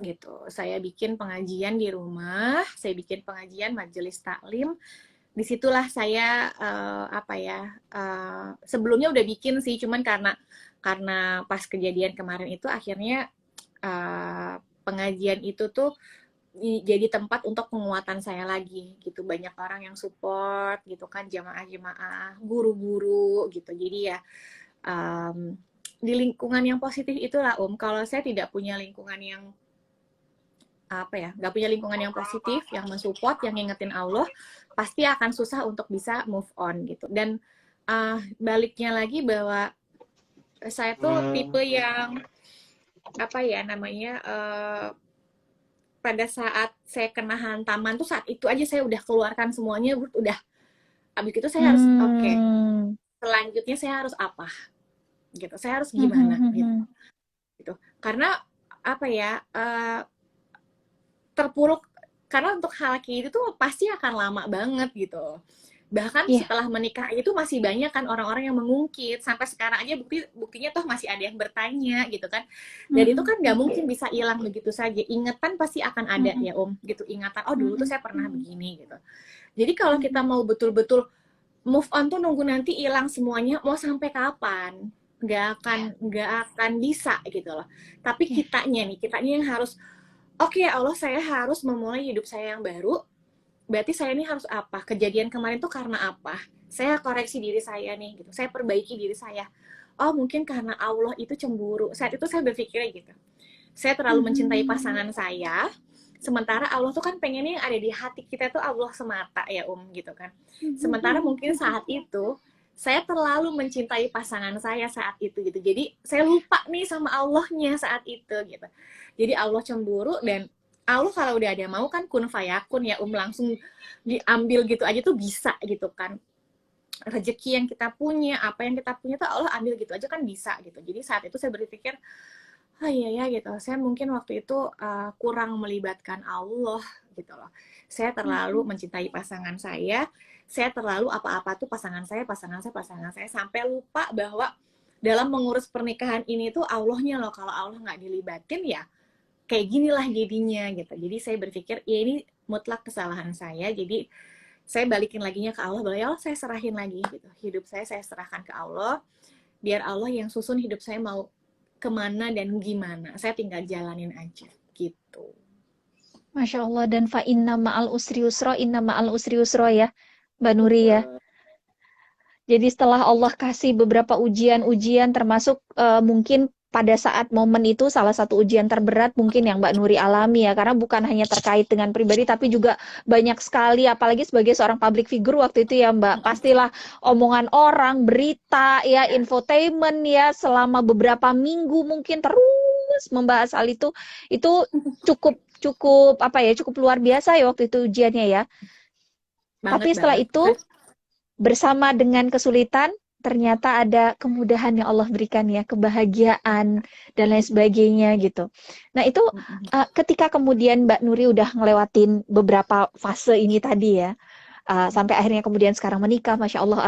gitu. Saya bikin pengajian di rumah, saya bikin pengajian majelis taklim. Disitulah saya sebelumnya udah bikin sih, cuman karena pas kejadian kemarin itu akhirnya pengajian itu tuh jadi tempat untuk penguatan saya lagi gitu. Banyak orang yang support gitu kan, jamaah-jamaah, guru-guru gitu. Jadi ya di lingkungan yang positif itulah kalau saya tidak punya lingkungan yang nggak punya lingkungan yang positif, yang mensupport, yang ngingetin Allah, pasti akan susah untuk bisa move on gitu. Dan baliknya lagi bahwa saya tuh tipe yang pada saat saya kena hantaman tuh, saat itu aja saya udah keluarkan semuanya, udah. Abis itu saya harus oke, selanjutnya saya harus apa gitu, saya harus gimana gitu. Karena terpuruk, karena untuk hal kayak gitu tuh pasti akan lama banget gitu. Bahkan Iya. setelah menikah itu masih banyak kan orang-orang yang mengungkit, sampai sekarang aja buktinya toh masih ada yang bertanya gitu kan. Dan itu Mm-mm. kan nggak mungkin bisa hilang begitu saja. Ingatan pasti akan ada Mm-mm. ya Om, gitu. Ingatan, oh dulu tuh Mm-mm. saya pernah begini gitu. Jadi kalau kita Mm-mm. mau betul-betul move on tuh nunggu nanti hilang semuanya, mau sampai kapan? Iya. Nggak akan bisa gitu loh. Tapi Iya. kitanya yang harus, oke ya Allah, saya harus memulai hidup saya yang baru. Berarti saya ini harus apa? Kejadian kemarin tuh karena apa? Saya koreksi diri saya nih gitu. Saya perbaiki diri saya. Oh, mungkin karena Allah itu cemburu. Saat itu saya berpikirnya gitu. Saya terlalu mencintai Mm-mm. pasangan saya, sementara Allah tuh kan pengennya yang ada di hati kita tuh Allah semata ya gitu kan. Sementara mungkin saat itu saya terlalu mencintai pasangan saya saat itu gitu. Jadi saya lupa nih sama Allahnya saat itu gitu. Jadi Allah cemburu, dan Allah kalau udah ada mau kan kun fayakun ya langsung diambil gitu aja tuh bisa gitu kan. Rezeki yang kita punya, apa yang kita punya tuh Allah ambil gitu aja kan bisa gitu. Jadi saat itu saya berpikir, oh iya ya gitu, saya mungkin waktu itu kurang melibatkan Allah gitu loh. Saya terlalu mencintai pasangan saya terlalu apa-apa tuh pasangan saya, sampai lupa bahwa dalam mengurus pernikahan ini tuh Allahnya loh, kalau Allah nggak dilibatin ya kayak ginilah jadinya gitu. Jadi saya berpikir, ya ini mutlak kesalahan saya, jadi saya balikin laginya ke Allah, bahwa ya Allah saya serahin lagi gitu. Hidup saya serahkan ke Allah, biar Allah yang susun hidup saya mau kemana dan gimana. Saya tinggal jalanin aja gitu. Masya Allah, dan fa inna ma'al usri yusra, inna ma'al usri yusra ya, Mbak Nuri ya. Betul. Jadi setelah Allah kasih beberapa ujian-ujian, termasuk mungkin pada saat momen itu salah satu ujian terberat mungkin yang Mbak Nuri alami ya, karena bukan hanya terkait dengan pribadi, tapi juga banyak sekali, apalagi sebagai seorang public figure waktu itu ya Mbak, pastilah omongan orang, berita ya, Ya. infotainment ya, selama beberapa minggu mungkin terus membahas hal itu cukup cukup apa ya, cukup luar biasa ya waktu itu ujiannya ya. Tapi Banget setelah banget. itu bersama dengan kesulitan, ternyata ada kemudahan yang Allah berikan ya, kebahagiaan dan lain sebagainya gitu. Nah itu ketika kemudian Mbak Nuri udah ngelewatin beberapa fase ini tadi ya, sampai akhirnya kemudian sekarang menikah, Masya Allah,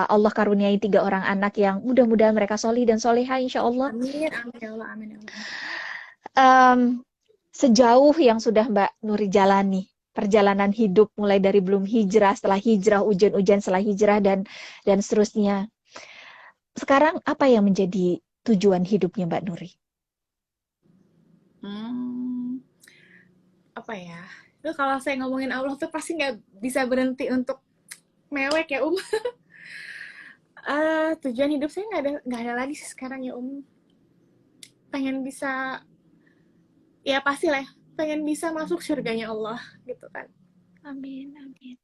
Allah karuniai 3 orang anak yang mudah-mudahan mereka solih dan soleha Insya Allah. Amin, amin ya Allah, amin ya Allah. Em, Sejauh yang sudah Mbak Nuri jalani perjalanan hidup mulai dari belum hijrah, setelah hijrah, ujian-ujian setelah hijrah dan seterusnya. Sekarang apa yang menjadi tujuan hidupnya Mbak Nuri? Hmm, apa ya? Itu kalau saya ngomongin Allah tuh pasti nggak bisa berhenti untuk mewek ya Tujuan hidup saya nggak ada lagi sih sekarang ya Pengen bisa, ya pastilah ya, pengen bisa masuk surganya Allah gitu kan. Amin, amin.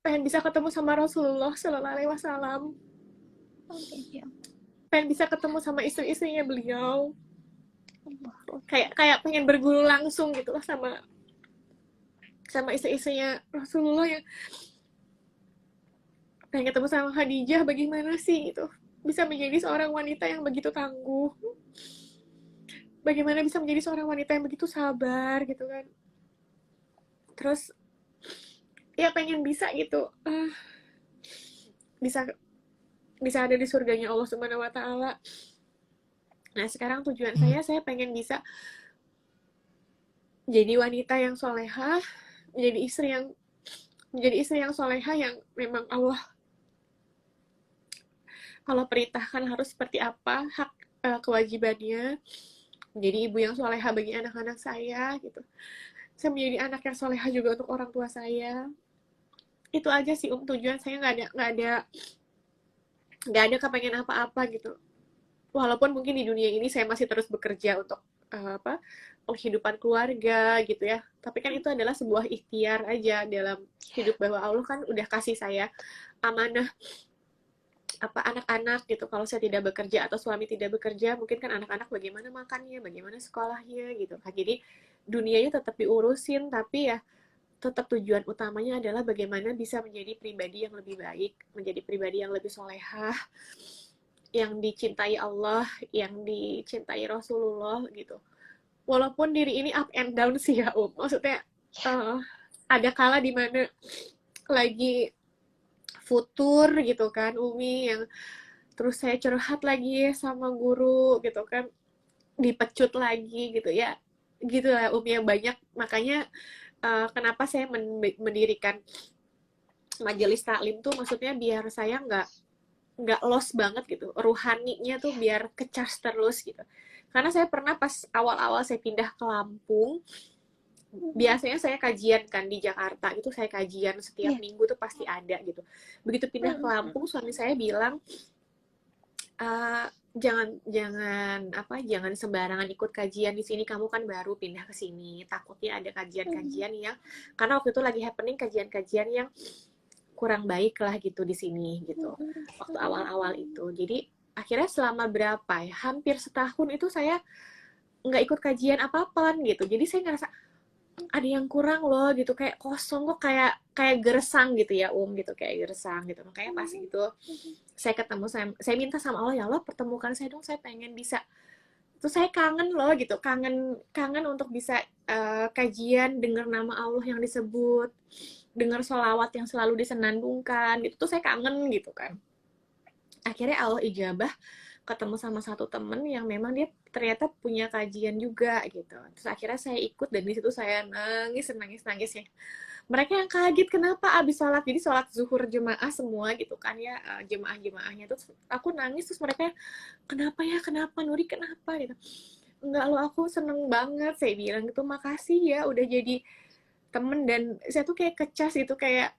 Pengen bisa ketemu sama Rasulullah Shallallahu Alaihi Wasallam. Amin ya Pengen bisa ketemu sama istri-istrinya beliau. Allah. Kayak pengen berguru langsung gitu lah sama istri-istrinya Rasulullah, yang pengen ketemu sama Khadijah, bagaimana sih itu bisa menjadi seorang wanita yang begitu tangguh, bagaimana bisa menjadi seorang wanita yang begitu sabar gitu kan. Terus ya pengen bisa gitu, bisa ada di surganya Allah Subhanahu Wa Taala. Nah sekarang tujuan saya pengen bisa jadi wanita yang solehah, menjadi istri yang solehah, yang memang Allah perintahkan harus seperti apa hak kewajibannya. Menjadi ibu yang solehah bagi anak-anak saya gitu. Saya menjadi anak yang solehah juga untuk orang tua saya. Itu aja sih tujuan saya, nggak ada kepengen apa-apa gitu. Walaupun mungkin di dunia ini saya masih terus bekerja untuk penghidupan keluarga gitu ya. Tapi kan itu adalah sebuah ikhtiar aja dalam hidup, bahwa Allah kan udah kasih saya amanah anak-anak gitu. Kalau saya tidak bekerja atau suami tidak bekerja, mungkin kan anak-anak bagaimana makannya, bagaimana sekolahnya gitu kan. Jadi dunianya tetap diurusin, tapi ya tetap tujuan utamanya adalah bagaimana bisa menjadi pribadi yang lebih baik, menjadi pribadi yang lebih solehah, yang dicintai Allah, yang dicintai Rasulullah gitu. walaupun diri ini up and down sih ya maksudnya ada kala di mana lagi futur gitu kan Umi, yang terus saya curhat lagi sama guru gitu kan, dipecut lagi gitu ya, gitu lah Umi, yang banyak. Makanya kenapa saya mendirikan majelis taklim tuh, maksudnya biar saya nggak lost banget gitu, ruhaninya tuh biar kecas terus gitu. Karena saya pernah pas awal-awal saya pindah ke Lampung, biasanya saya kajian kan di Jakarta, itu saya kajian setiap minggu tuh pasti ada gitu. Begitu pindah ke Lampung, suami saya bilang, jangan sembarangan ikut kajian di sini, kamu kan baru pindah ke sini, takutnya ada kajian-kajian yang, karena waktu itu lagi happening kajian-kajian yang kurang baik lah gitu di sini gitu, waktu awal-awal itu. Jadi akhirnya selama berapa ya, hampir setahun itu saya nggak ikut kajian apa-apaan gitu. Jadi saya ngerasa ada yang kurang loh gitu, kayak kosong kok, kayak gersang gitu ya gitu, kayak gersang gitu. Makanya pas gitu saya ketemu, saya minta sama Allah, ya Allah pertemukan saya dong, saya pengen bisa. Terus saya kangen loh gitu, kangen untuk bisa kajian, dengar nama Allah yang disebut, dengar sholawat yang selalu disenandungkan gitu, tuh saya kangen gitu kan. Akhirnya Allah ijabah, ketemu sama satu temen yang memang dia ternyata punya kajian juga gitu. Terus akhirnya saya ikut, dan di situ saya nangis ya. Mereka yang kaget, kenapa abis sholat, jadi sholat zuhur jemaah semua gitu kan ya, jemaah-jemaahnya. Terus aku nangis, terus mereka, kenapa Nuri, kenapa gitu. Enggak loh, aku seneng banget, saya bilang gitu, makasih ya udah jadi temen. Dan saya tuh kayak kecas gitu, kayak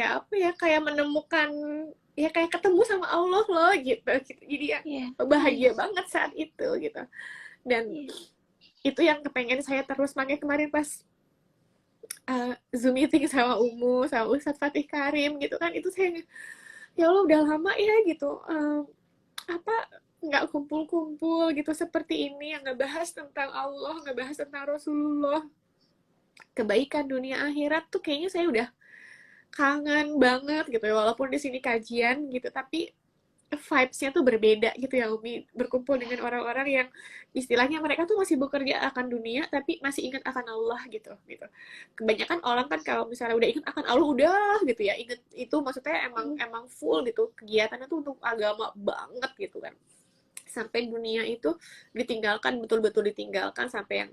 apa ya, kayak menemukan, ya kayak ketemu sama Allah loh gitu. Jadi ya bahagia banget saat itu gitu. Dan itu yang kepengen saya terus. Makanya kemarin pas Zoom meeting sama sama Ustadz Fatih Karim gitu kan, itu saya, ya Allah udah lama ya gitu nggak kumpul-kumpul gitu seperti ini, yang ngebahas tentang Allah, ngebahas tentang Rasulullah, kebaikan dunia akhirat tuh. Kayaknya saya udah kangen banget gitu ya, walaupun di sini kajian gitu, tapi vibes-nya tuh berbeda gitu ya Umi, berkumpul dengan orang-orang yang istilahnya mereka tuh masih bekerja akan dunia tapi masih ingat akan Allah gitu. Kebanyakan orang kan kalau misalnya udah ingat akan Allah udah gitu ya, ingat itu maksudnya emang full gitu, kegiatannya tuh untuk agama banget gitu kan, sampai dunia itu ditinggalkan, betul-betul ditinggalkan, sampai yang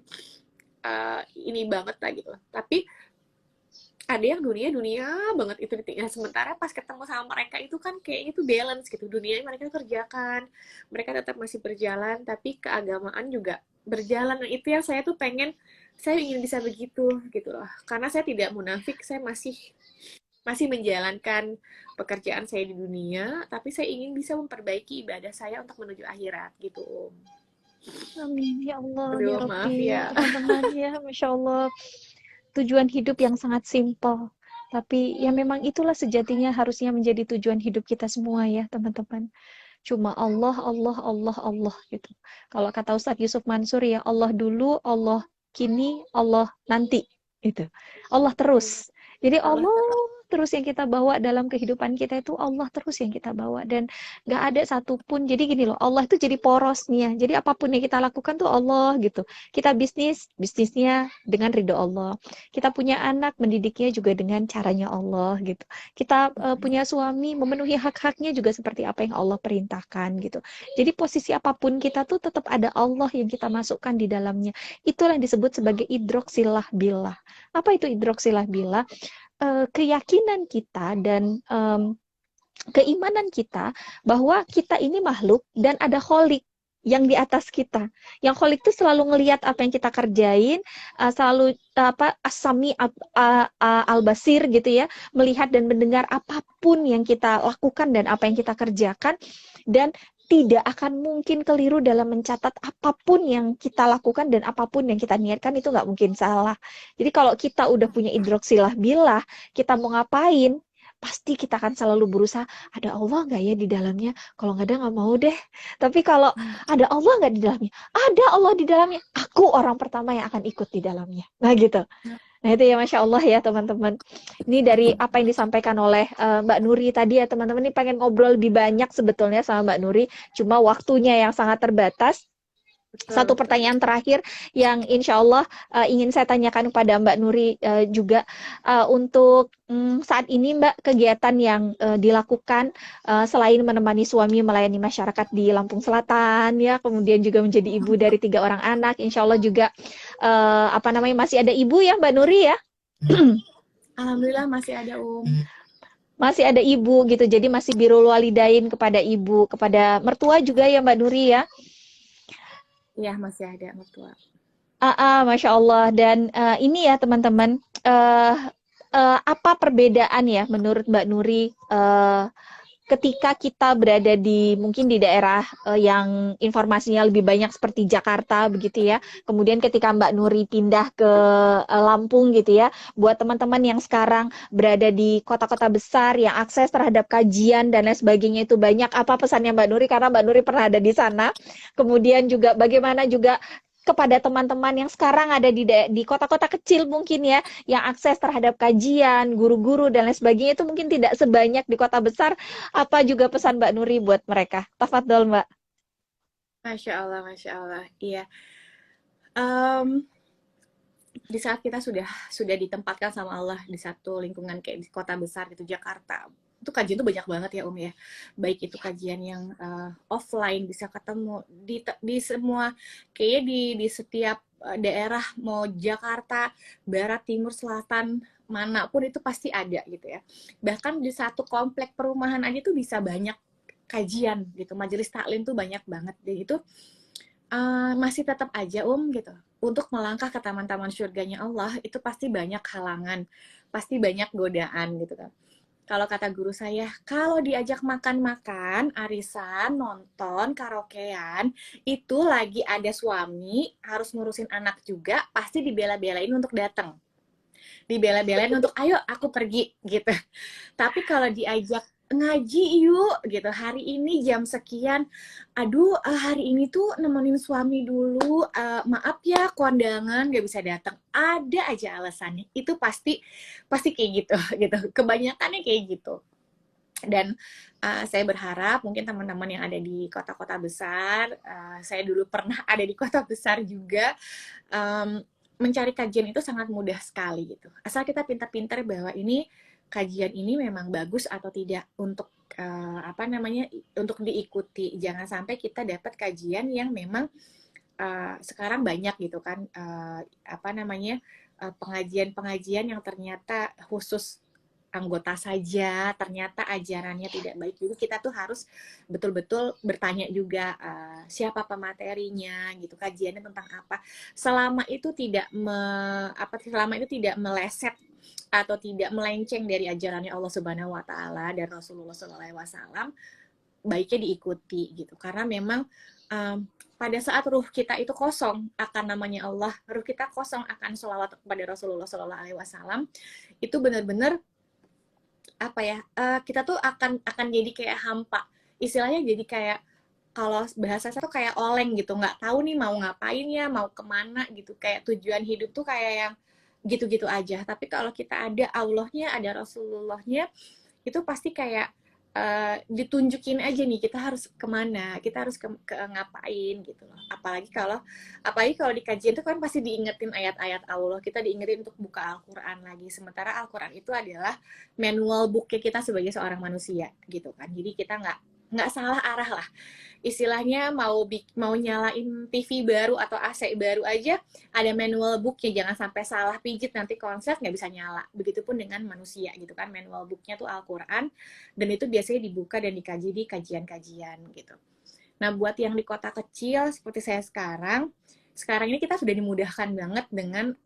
ini banget lah gitu. Tapi ada yang dunia banget itu ditinggal. Sementara pas ketemu sama mereka itu kan kayak itu balance gitu, dunia mereka kerjakan, mereka tetap masih berjalan, tapi keagamaan juga berjalan. Nah itu yang saya tuh pengen, saya ingin bisa begitu gitu loh, karena saya tidak munafik, saya masih menjalankan pekerjaan saya di dunia, tapi saya ingin bisa memperbaiki ibadah saya untuk menuju akhirat gitu. Amin ya Allah, Aduh, ya maaf Rabbi, ya. teman-teman ya, Masya Allah. Tujuan hidup yang sangat simpel, tapi ya memang itulah sejatinya harusnya menjadi tujuan hidup kita semua ya teman-teman. Cuma Allah, Allah, Allah, Allah gitu. Kalau kata Ustadz Yusuf Mansur ya, Allah dulu, Allah kini, Allah nanti gitu. Allah terus. Jadi Allah terus yang kita bawa dalam kehidupan kita, itu Allah terus yang kita bawa, dan gak ada satupun. Jadi gini loh, Allah itu jadi porosnya. Jadi apapun yang kita lakukan tuh Allah gitu. Kita bisnisnya dengan ridho Allah. Kita punya anak, mendidiknya juga dengan caranya Allah gitu. Kita punya suami, memenuhi hak-haknya juga seperti apa yang Allah perintahkan gitu. Jadi posisi apapun kita tuh tetap ada Allah yang kita masukkan di dalamnya. Itulah yang disebut sebagai idroksilah billah. Apa itu idroksilah billah? Keyakinan kita dan keimanan kita bahwa kita ini makhluk dan ada kholik yang di atas kita. Yang kholik itu selalu ngelihat apa yang kita kerjain, selalu as-sami al-basir gitu ya, melihat dan mendengar apapun yang kita lakukan dan apa yang kita kerjakan, dan tidak akan mungkin keliru dalam mencatat apapun yang kita lakukan, dan apapun yang kita niatkan itu nggak mungkin salah. Jadi kalau kita udah punya idroksilah billah, kita mau ngapain, pasti kita akan selalu berusaha, ada Allah nggak ya di dalamnya? Kalau nggak ada, nggak mau deh. Tapi kalau ada Allah nggak di dalamnya? Ada Allah di dalamnya. Aku orang pertama yang akan ikut di dalamnya. Nah gitu. Nah itu ya, Masya Allah ya teman-teman. Ini dari apa yang disampaikan oleh Mbak Nuri tadi ya teman-teman. Ini pengen ngobrol lebih banyak sebetulnya sama Mbak Nuri. Cuma waktunya yang sangat terbatas. Betul, Satu betul. pertanyaan terakhir yang insya Allah ingin saya tanyakan kepada Mbak Nuri juga untuk saat ini Mbak, kegiatan yang dilakukan selain menemani suami melayani masyarakat di Lampung Selatan ya, kemudian juga menjadi ibu dari 3 orang anak, insya Allah juga apa namanya masih ada ibu ya Mbak Nuri ya. Alhamdulillah masih ada Masih ada ibu gitu, jadi masih birrul walidain kepada ibu, kepada mertua juga ya Mbak Nuri ya. Iya, masih ada mertua. Masya Allah. Dan ini ya teman-teman, apa perbedaan ya menurut Mbak Nuri ketika kita berada di mungkin di daerah yang informasinya lebih banyak seperti Jakarta begitu ya. Kemudian ketika Mbak Nuri pindah ke Lampung gitu ya. Buat teman-teman yang sekarang berada di kota-kota besar yang akses terhadap kajian dan lain sebagainya itu banyak. Apa pesannya Mbak Nuri? Karena Mbak Nuri pernah ada di sana. Kemudian juga bagaimana juga kepada teman-teman yang sekarang ada di kota-kota kecil mungkin ya, yang akses terhadap kajian, guru-guru dan lain sebagainya itu mungkin tidak sebanyak di kota besar. Apa juga pesan Mbak Nuri buat mereka? Tafadhol Mbak. Masya Allah, Masya Allah. Iya. Em, di saat kita sudah ditempatkan sama Allah di satu lingkungan kayak di kota besar gitu Jakarta, itu kajian tuh banyak banget ya ya, baik itu kajian yang offline bisa ketemu di semua kayaknya di setiap daerah, mau Jakarta Barat Timur Selatan manapun itu pasti ada gitu ya. Bahkan di satu komplek perumahan aja tuh bisa banyak kajian gitu, majelis taklim tuh banyak banget, dan itu masih tetap aja gitu, untuk melangkah ke taman-taman surganya Allah itu pasti banyak halangan, pasti banyak godaan gitu kan. Kalau kata guru saya, kalau diajak makan-makan, arisan, nonton, karaokean, itu lagi ada suami, harus ngurusin anak juga, pasti dibela-belain untuk datang. Dibela-belain untuk, ayo aku pergi, gitu. Tapi kalau diajak ngaji yuk gitu, hari ini jam sekian, aduh hari ini tuh nemenin suami dulu, maaf ya kondangan gak bisa datang, ada aja alasannya, itu pasti pasti kayak gitu gitu, kebanyakannya kayak gitu. Dan saya berharap mungkin teman-teman yang ada di kota-kota besar, saya dulu pernah ada di kota besar juga, mencari kajian itu sangat mudah sekali gitu. Asal kita pintar-pintar bahwa ini kajian ini memang bagus atau tidak untuk apa namanya, untuk diikuti. Jangan sampai kita dapat kajian yang memang sekarang banyak gitu kan, apa namanya, pengajian-pengajian yang ternyata khusus anggota saja, ternyata ajarannya tidak baik. Jadi kita tuh harus betul-betul bertanya juga siapa pematerinya gitu, kajiannya tentang apa. Selama itu selama itu tidak meleset atau tidak melenceng dari ajarannya Allah Subhanahu wa taala dan Rasulullah sallallahu alaihi wasallam, baiknya diikuti gitu. Karena memang pada saat ruh kita itu kosong akan namanya Allah, ruh kita kosong akan sholawat kepada Rasulullah sallallahu alaihi wasallam, itu benar-benar apa ya, kita tuh akan jadi kayak hampa, istilahnya jadi kayak, kalau bahasa saya tuh kayak oleng gitu, nggak tahu nih mau ngapain ya, mau kemana gitu, kayak tujuan hidup tuh kayak yang gitu-gitu aja. Tapi kalau kita ada Allahnya, ada Rasulullahnya, itu pasti kayak ditunjukin aja nih kita harus kemana, kita harus ke ngapain gitu loh. Apalagi kalau di kajian itu kan pasti diingetin ayat-ayat Allah, kita diingetin untuk buka Al-Quran lagi. Sementara Al-Quran itu adalah manual booknya kita sebagai seorang manusia gitu kan. Jadi kita nggak salah arah lah, istilahnya mau nyalain TV baru atau AC baru aja ada manual booknya, jangan sampai salah pijit nanti konslet nggak bisa nyala. Begitupun dengan manusia gitu kan, manual booknya tuh Al-Quran, dan itu biasanya dibuka dan dikaji di kajian-kajian gitu. Nah buat yang di kota kecil seperti saya sekarang ini kita sudah dimudahkan banget dengan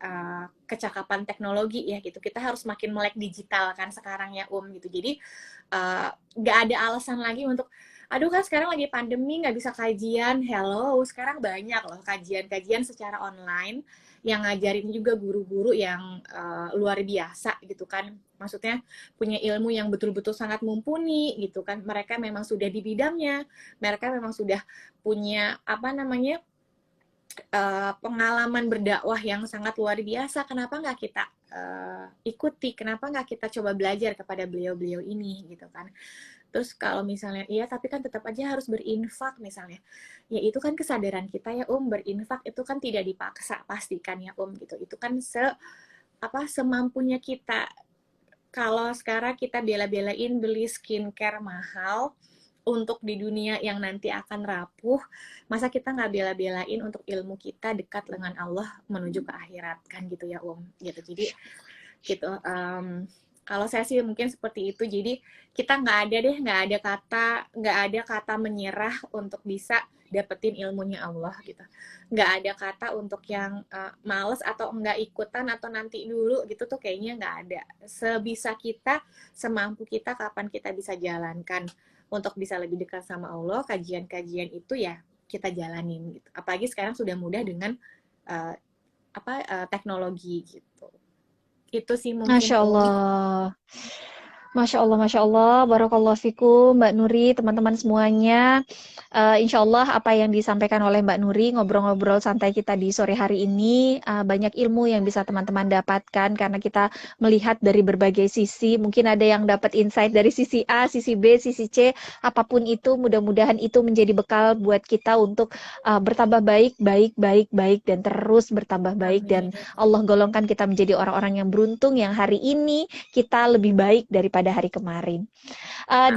kecakapan teknologi ya gitu. Kita harus makin melek digital kan sekarang ya gitu. Jadi nggak ada alasan lagi untuk, aduh kan sekarang lagi pandemi nggak bisa kajian. Hello, sekarang banyak loh kajian-kajian secara online yang ngajarin juga guru-guru yang luar biasa gitu kan. Maksudnya punya ilmu yang betul-betul sangat mumpuni gitu kan. Mereka memang sudah di bidangnya, mereka memang sudah punya apa namanya, pengalaman berdakwah yang sangat luar biasa. Kenapa nggak kita ikuti, kenapa nggak kita coba belajar kepada beliau-beliau ini gitu kan. Terus kalau misalnya iya tapi kan tetap aja harus berinfak misalnya, ya itu kan kesadaran kita ya berinfak itu kan tidak dipaksa pastikan ya gitu, itu kan semampunya kita. Kalau sekarang kita bela-belain beli skincare mahal untuk di dunia yang nanti akan rapuh, masa kita nggak bela-belain untuk ilmu kita dekat dengan Allah menuju ke akhirat kan gitu ya gitu. Jadi gitu, kalau saya sih mungkin seperti itu. Jadi kita nggak ada kata menyerah untuk bisa dapetin ilmunya Allah gitu. Nggak ada kata untuk yang males atau enggak ikutan atau nanti dulu gitu tuh kayaknya nggak ada. Sebisa kita, semampu kita, kapan kita bisa jalankan untuk bisa lebih dekat sama Allah, kajian-kajian itu ya kita jalanin gitu. Apalagi sekarang sudah mudah dengan teknologi gitu. Itu sih mungkin Masya Allah. Masya Allah, Masya Allah, Barakallahu fikum, Mbak Nuri, teman-teman semuanya. Insya Allah apa yang disampaikan oleh Mbak Nuri, ngobrol-ngobrol santai kita di sore hari ini, banyak ilmu yang bisa teman-teman dapatkan karena kita melihat dari berbagai sisi. Mungkin ada yang dapat insight dari sisi A, sisi B, sisi C, apapun itu, mudah-mudahan itu menjadi bekal buat kita untuk bertambah baik, baik, baik, baik, dan terus bertambah baik. Dan Allah golongkan kita menjadi orang-orang yang beruntung yang hari ini kita lebih baik daripada hari kemarin.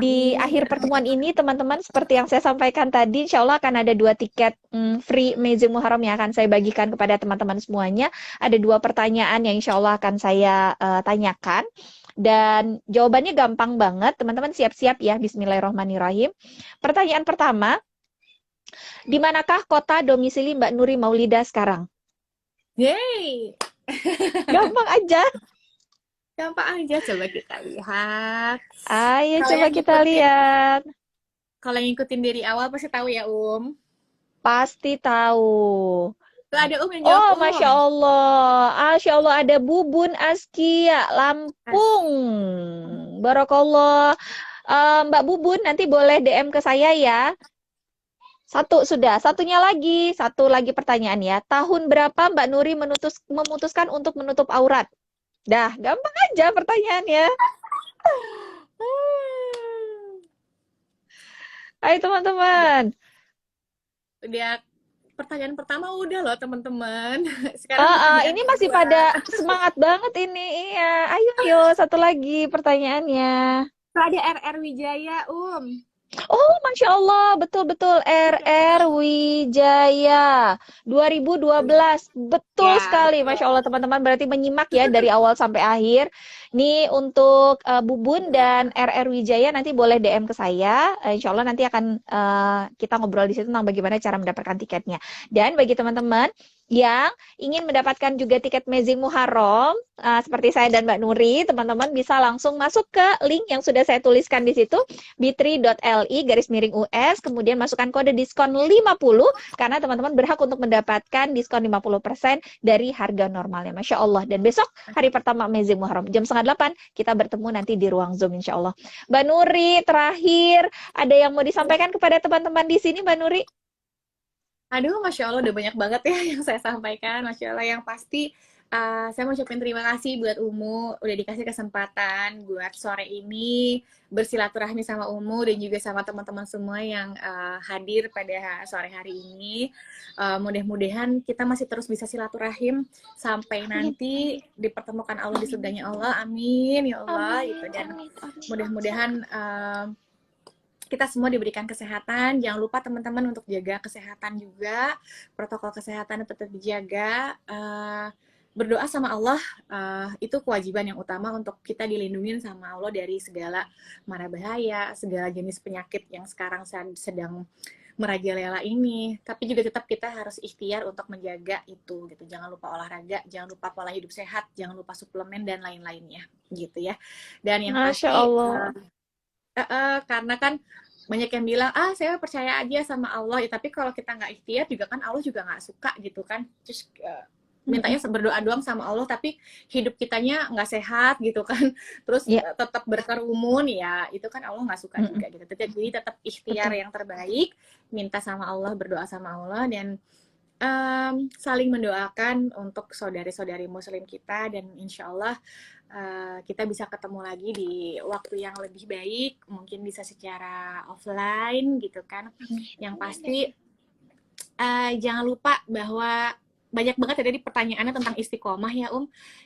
Di akhir pertemuan ini, teman-teman, seperti yang saya sampaikan tadi, insya Allah akan ada 2 tiket free Amazing Muharram yang akan saya bagikan kepada teman-teman semuanya. Ada 2 pertanyaan yang insya Allah akan saya tanyakan. Dan jawabannya gampang banget, teman-teman siap-siap ya, bismillahirrahmanirrahim. Pertanyaan pertama, di manakah kota domisili Mbak Nuri Maulida sekarang? Yeay! Gampang aja. Gampang aja, coba kita lihat. Ayo Kalau coba yang kita lihat. Kalau yang ngikutin dari awal pasti tahu ya, Pasti tahu. Tuh ada yang Oh, jawab, Masya Allah. Masya Allah, ada Bubun Askia, Lampung. Barakallah. Mbak Bubun, nanti boleh DM ke saya ya. Satu sudah. Satu lagi pertanyaan ya. Tahun berapa Mbak Nuri memutuskan untuk menutup aurat? Dah, gampang aja pertanyaannya. Hai teman-teman. Udah pertanyaan pertama udah loh teman-teman. Sekarang pertanyaan Ini masih kedua. pada semangat banget ini. Iya, ayo satu lagi pertanyaannya. Tuh ada RR Wijaya, Oh, Masya Allah, betul-betul RR Wijaya 2012. Betul Ya, sekali, betul. Masya Allah teman-teman. Berarti menyimak ya dari awal sampai akhir. Nih untuk Bubun dan RR Wijaya nanti boleh DM ke saya. Insya Allah nanti akan kita ngobrol di situ tentang bagaimana cara mendapatkan tiketnya. Dan bagi teman-teman yang ingin mendapatkan juga tiket Amazing Muharram, seperti saya dan Mbak Nuri, teman-teman bisa langsung masuk ke link yang sudah saya tuliskan di situ, bit3.li/US, kemudian masukkan kode diskon 50, karena teman-teman berhak untuk mendapatkan diskon 50% dari harga normalnya. Masya Allah. Dan besok hari pertama Amazing Muharram, jam 7:30 kita bertemu nanti di ruang Zoom insya Allah. Mbak Nuri, terakhir, ada yang mau disampaikan kepada teman-teman di sini, Mbak Nuri? Aduh, Masya Allah udah banyak banget ya yang saya sampaikan. Masya Allah, yang pasti saya mau ucapin terima kasih buat udah dikasih kesempatan buat sore ini bersilaturahmi sama dan juga sama teman-teman semua yang hadir pada sore hari ini. Mudah-mudahan kita masih terus bisa silaturahim sampai nanti dipertemukan Allah di surganya Allah. Amin ya Allah. Gitu. Dan mudah-mudahan kita semua diberikan kesehatan. Jangan lupa teman-teman untuk jaga kesehatan juga. Protokol kesehatan tetap dijaga. Berdoa sama Allah itu kewajiban yang utama untuk kita dilindungi sama Allah dari segala mara bahaya, segala jenis penyakit yang sekarang sedang merajalela ini. Tapi juga tetap kita harus ikhtiar untuk menjaga itu gitu. Jangan lupa olahraga, jangan lupa pola hidup sehat, jangan lupa suplemen dan lain-lainnya gitu ya. Dan yang pasti Masya Allah. karena kan banyak yang bilang saya percaya aja sama Allah ya, tapi kalau kita nggak ikhtiar juga kan Allah juga nggak suka gitu kan. Terus mintanya berdoa doang sama Allah tapi hidup kitanya nggak sehat gitu kan, terus tetap berkerumun ya, itu kan Allah nggak suka juga gitu. Jadi tetap ikhtiar yang terbaik, minta sama Allah, berdoa sama Allah, dan saling mendoakan untuk saudari-saudari Muslim kita, dan insya Allah kita bisa ketemu lagi di waktu yang lebih baik, mungkin bisa secara offline gitu kan. Yang pasti jangan lupa bahwa banyak banget ya tadi pertanyaannya tentang istiqomah ya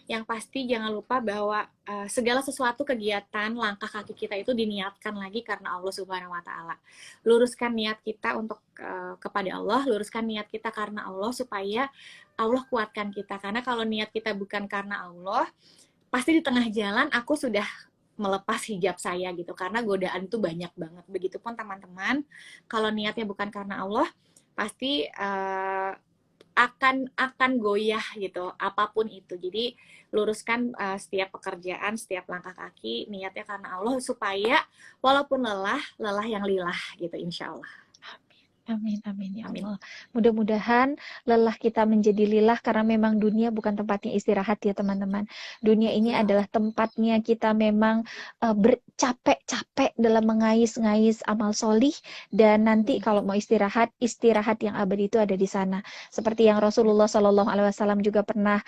Yang pasti jangan lupa bahwa segala sesuatu kegiatan langkah kaki kita itu diniatkan lagi karena Allah Subhanahu Wa Taala. Luruskan niat kita untuk kepada Allah, luruskan niat kita karena Allah supaya Allah kuatkan kita. Karena kalau niat kita bukan karena Allah, pasti di tengah jalan aku sudah melepas hijab saya gitu, karena godaan itu banyak banget. Begitupun teman-teman, kalau niatnya bukan karena Allah, pasti akan goyah gitu, apapun itu. Jadi luruskan setiap pekerjaan, setiap langkah kaki, niatnya karena Allah supaya walaupun lelah yang lillah gitu, insya Allah. Amin, amin ya Amin. Allah. Mudah-mudahan lelah kita menjadi lilah karena memang dunia bukan tempatnya istirahat ya teman-teman. Dunia ini adalah tempatnya kita memang bercapek-capek dalam mengais-ngais amal solih, dan nanti kalau mau istirahat, istirahat yang abadi itu ada di sana. Seperti yang Rasulullah SAW juga pernah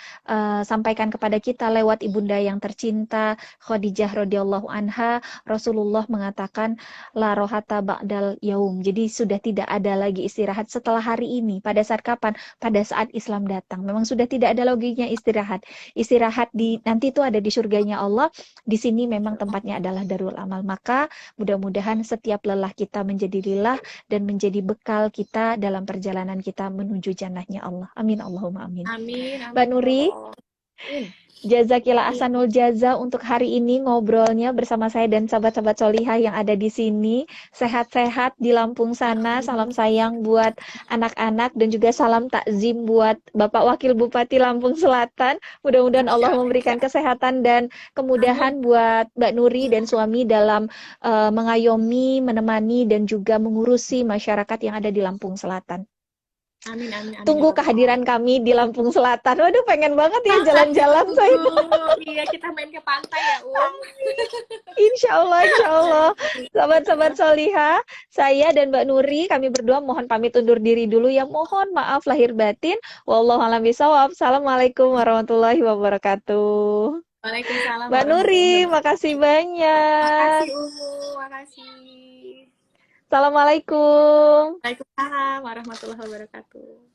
sampaikan kepada kita lewat ibunda yang tercinta Khadijah radhiyallahu anha. Rasulullah mengatakan la rohata ba'dal yaum. Jadi sudah tidak ada lagi istirahat setelah hari ini. Pada saat kapan? Pada saat Islam datang. Memang sudah tidak ada loginya istirahat. Istirahat di nanti itu ada di surganya Allah. Di sini memang tempatnya adalah Darul Amal. Maka mudah-mudahan setiap lelah kita menjadi lilah dan menjadi bekal kita dalam perjalanan kita menuju jannahnya Allah. Amin Allahumma amin. Amin, Mbak amin. Nuri, jazakillah ahsanul jaza untuk hari ini ngobrolnya bersama saya dan sahabat-sahabat solihah yang ada di sini. Sehat-sehat di Lampung sana. Salam sayang buat anak-anak dan juga salam takzim buat Bapak Wakil Bupati Lampung Selatan. Mudah-mudahan Allah memberikan kesehatan dan kemudahan buat Mbak Nuri dan suami dalam mengayomi, menemani dan juga mengurusi masyarakat yang ada di Lampung Selatan. Amin, amin, amin. Tunggu kehadiran kami di Lampung Selatan. Waduh, pengen banget ya jalan-jalan saya. Iya, kita main ke pantai ya, Insya Allah, insya Allah. Sahabat-sahabat solihah, saya dan Mbak Nuri, kami berdua mohon pamit undur diri dulu ya. Mohon maaf lahir batin. Wallahu a'lam bishawab. Assalamualaikum warahmatullahi wabarakatuh. Waalaikumsalam. Mbak Nuri, makasih banyak. Makasih, makasih. Assalamualaikum. Waalaikumsalam warahmatullahi wabarakatuh.